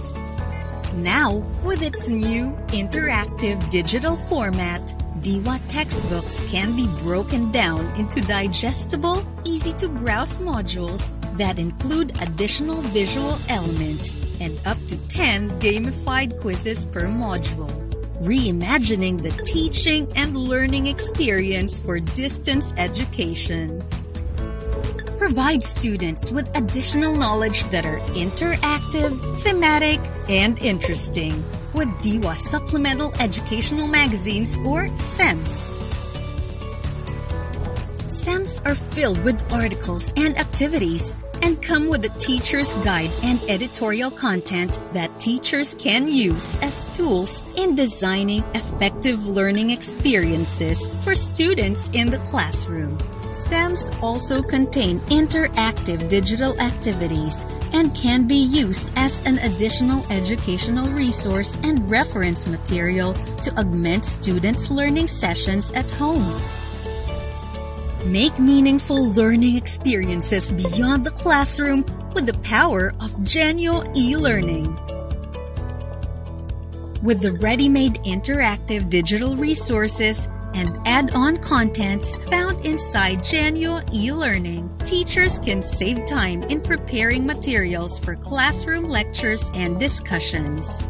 Now, with its new interactive digital format, Diwa textbooks can be broken down into digestible, easy-to-browse modules that include additional visual elements and up to 10 gamified quizzes per module, reimagining the teaching and learning experience for distance education. Provide students with additional knowledge that are interactive, thematic, and interesting with Diwa Supplemental Educational Magazines or SEMs. SEMs are filled with articles and activities and come with a teacher's guide and editorial content that teachers can use as tools in designing effective learning experiences for students in the classroom. SEMs also contain interactive digital activities and can be used as an additional educational resource and reference material to augment students' learning sessions at home. Make meaningful learning experiences beyond the classroom with the power of Genio e-learning. With the ready-made interactive digital resources and add-on contents found inside Genio e-learning, teachers can save time in preparing materials for classroom lectures and discussions.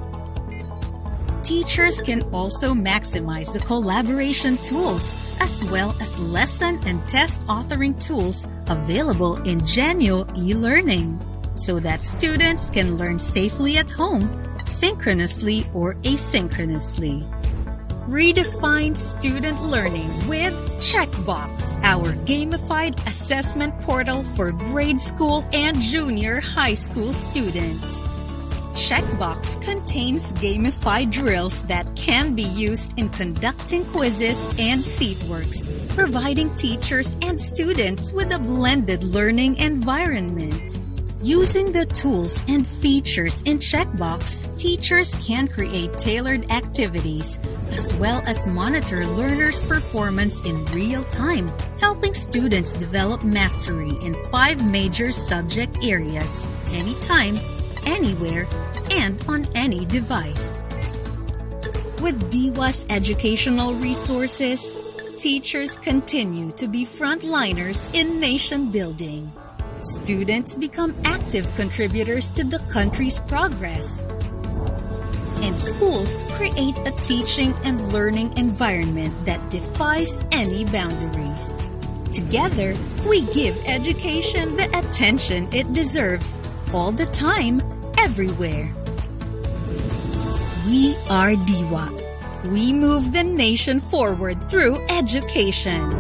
Teachers can also maximize the collaboration tools as well as lesson and test authoring tools available in Genio e-learning so that students can learn safely at home, synchronously or asynchronously. Redefine student learning with Checkbox, our gamified assessment portal for grade school and junior high school students. Checkbox contains gamified drills that can be used in conducting quizzes and seatworks, providing teachers and students with a blended learning environment. Using the tools and features in Checkbox, teachers can create tailored activities as well as monitor learners' performance in real time, helping students develop mastery in 5 major subject areas, anytime, anywhere, and on any device. With Diwa's educational resources, teachers continue to be frontliners in nation building. Students become active contributors to the country's progress. And schools create a teaching and learning environment that defies any boundaries. Together, we give education the attention it deserves all the time, everywhere. We are Diwa. We move the nation forward through education.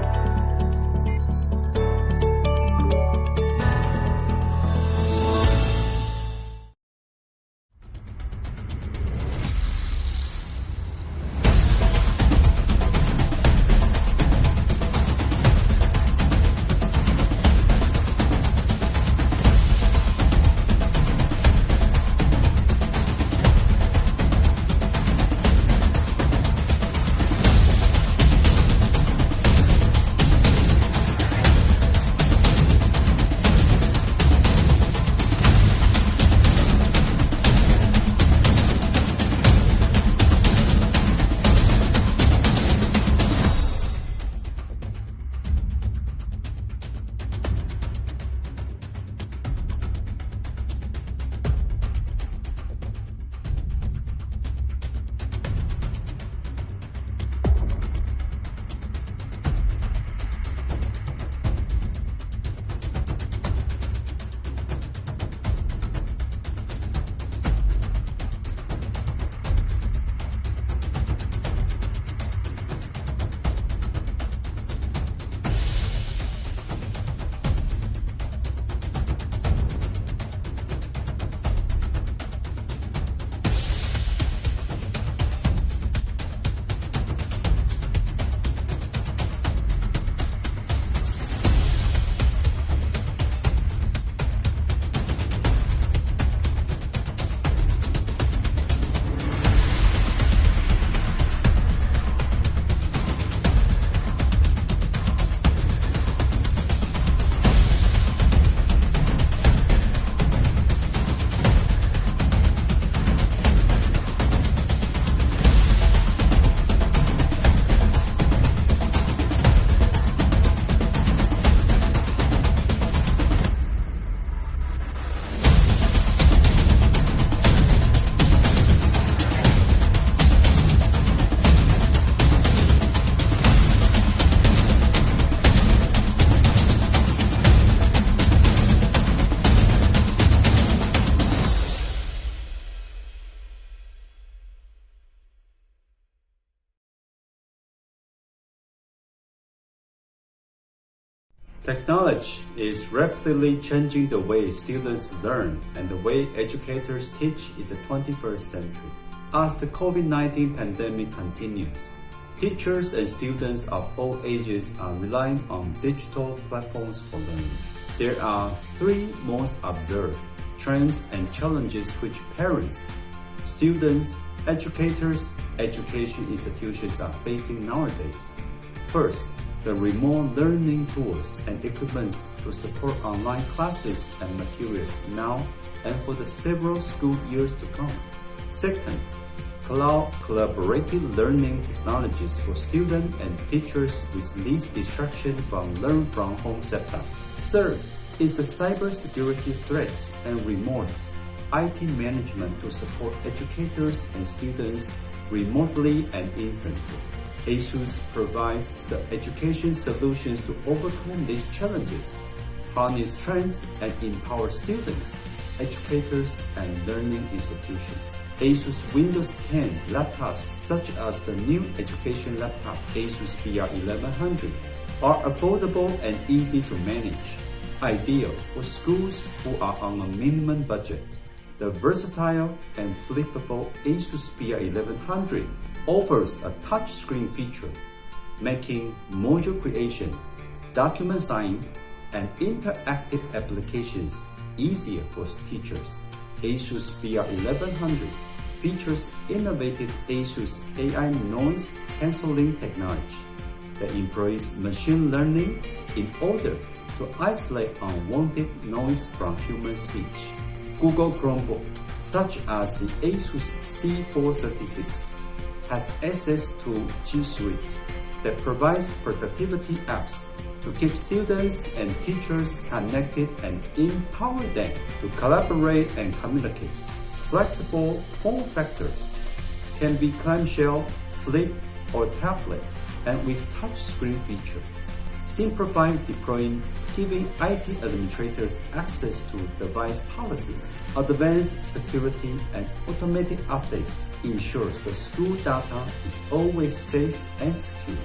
Technology is rapidly changing the way students learn and the way educators teach in the 21st century. As the COVID-19 pandemic continues, teachers and students of all ages are relying on digital platforms for learning. There are three most observed trends and challenges which parents, students, educators, education institutions are facing nowadays. First, the remote learning tools and equipment to support online classes and materials now and for the several school years to come. Second, cloud collaborative learning technologies for students and teachers with least distraction from learn from home setup. Third is the cybersecurity threats and remote IT management to support educators and students remotely and instantly. ASUS provides the education solutions to overcome these challenges, harness trends, and empower students, educators, and learning institutions. ASUS Windows 10 laptops, such as the new education laptop ASUS VR1100, are affordable and easy to manage, ideal for schools who are on a minimum budget. The versatile and flippable ASUS VR1100 offers a touchscreen feature, making module creation, document signing, and interactive applications easier for teachers. ASUS VR1100 features innovative ASUS AI noise cancelling technology that employs machine learning in order to isolate unwanted noise from human speech. Google Chromebook, such as the ASUS C436, has access to G Suite that provides productivity apps to keep students and teachers connected and empower them to collaborate and communicate. Flexible form factors can be clamshell, flip, or tablet, and with touchscreen feature. Simplifying deploying, giving IT administrators access to device policies, advanced security, and automatic updates ensures the school data is always safe and secure.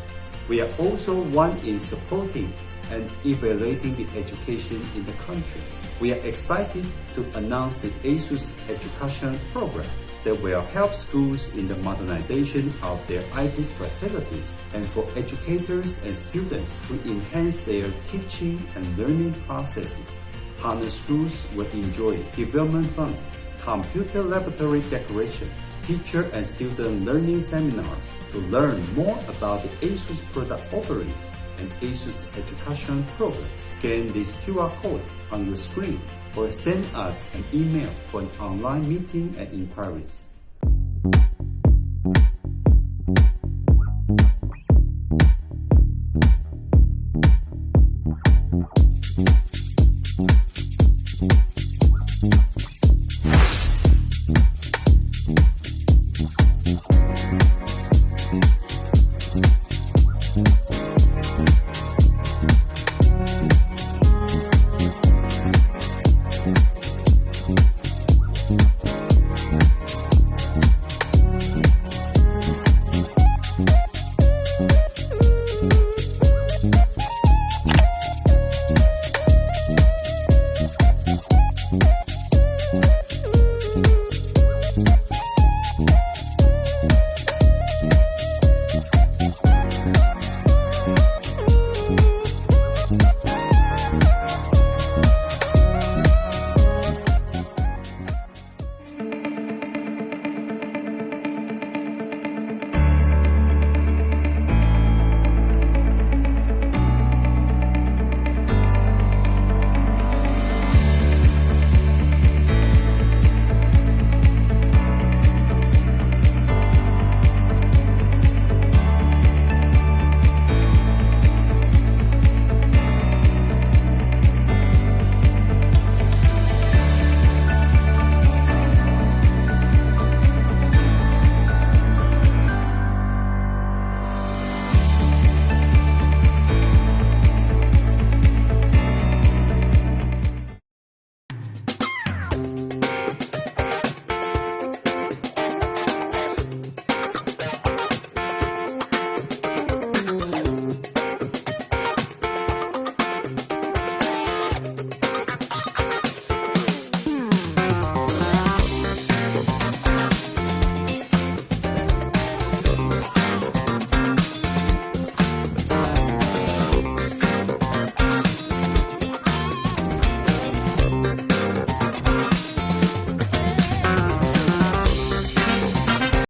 We are also one in supporting and evaluating the education in the country. We are excited to announce the ASUS Education Program that will help schools in the modernization of their IT facilities and for educators and students to enhance their teaching and learning processes. Partner schools will enjoy development funds, computer laboratory decoration, teacher and student learning seminars to learn more about the ASUS product offerings and ASUS Education Program. Scan this QR code on your screen or send us an email for an online meeting and inquiries.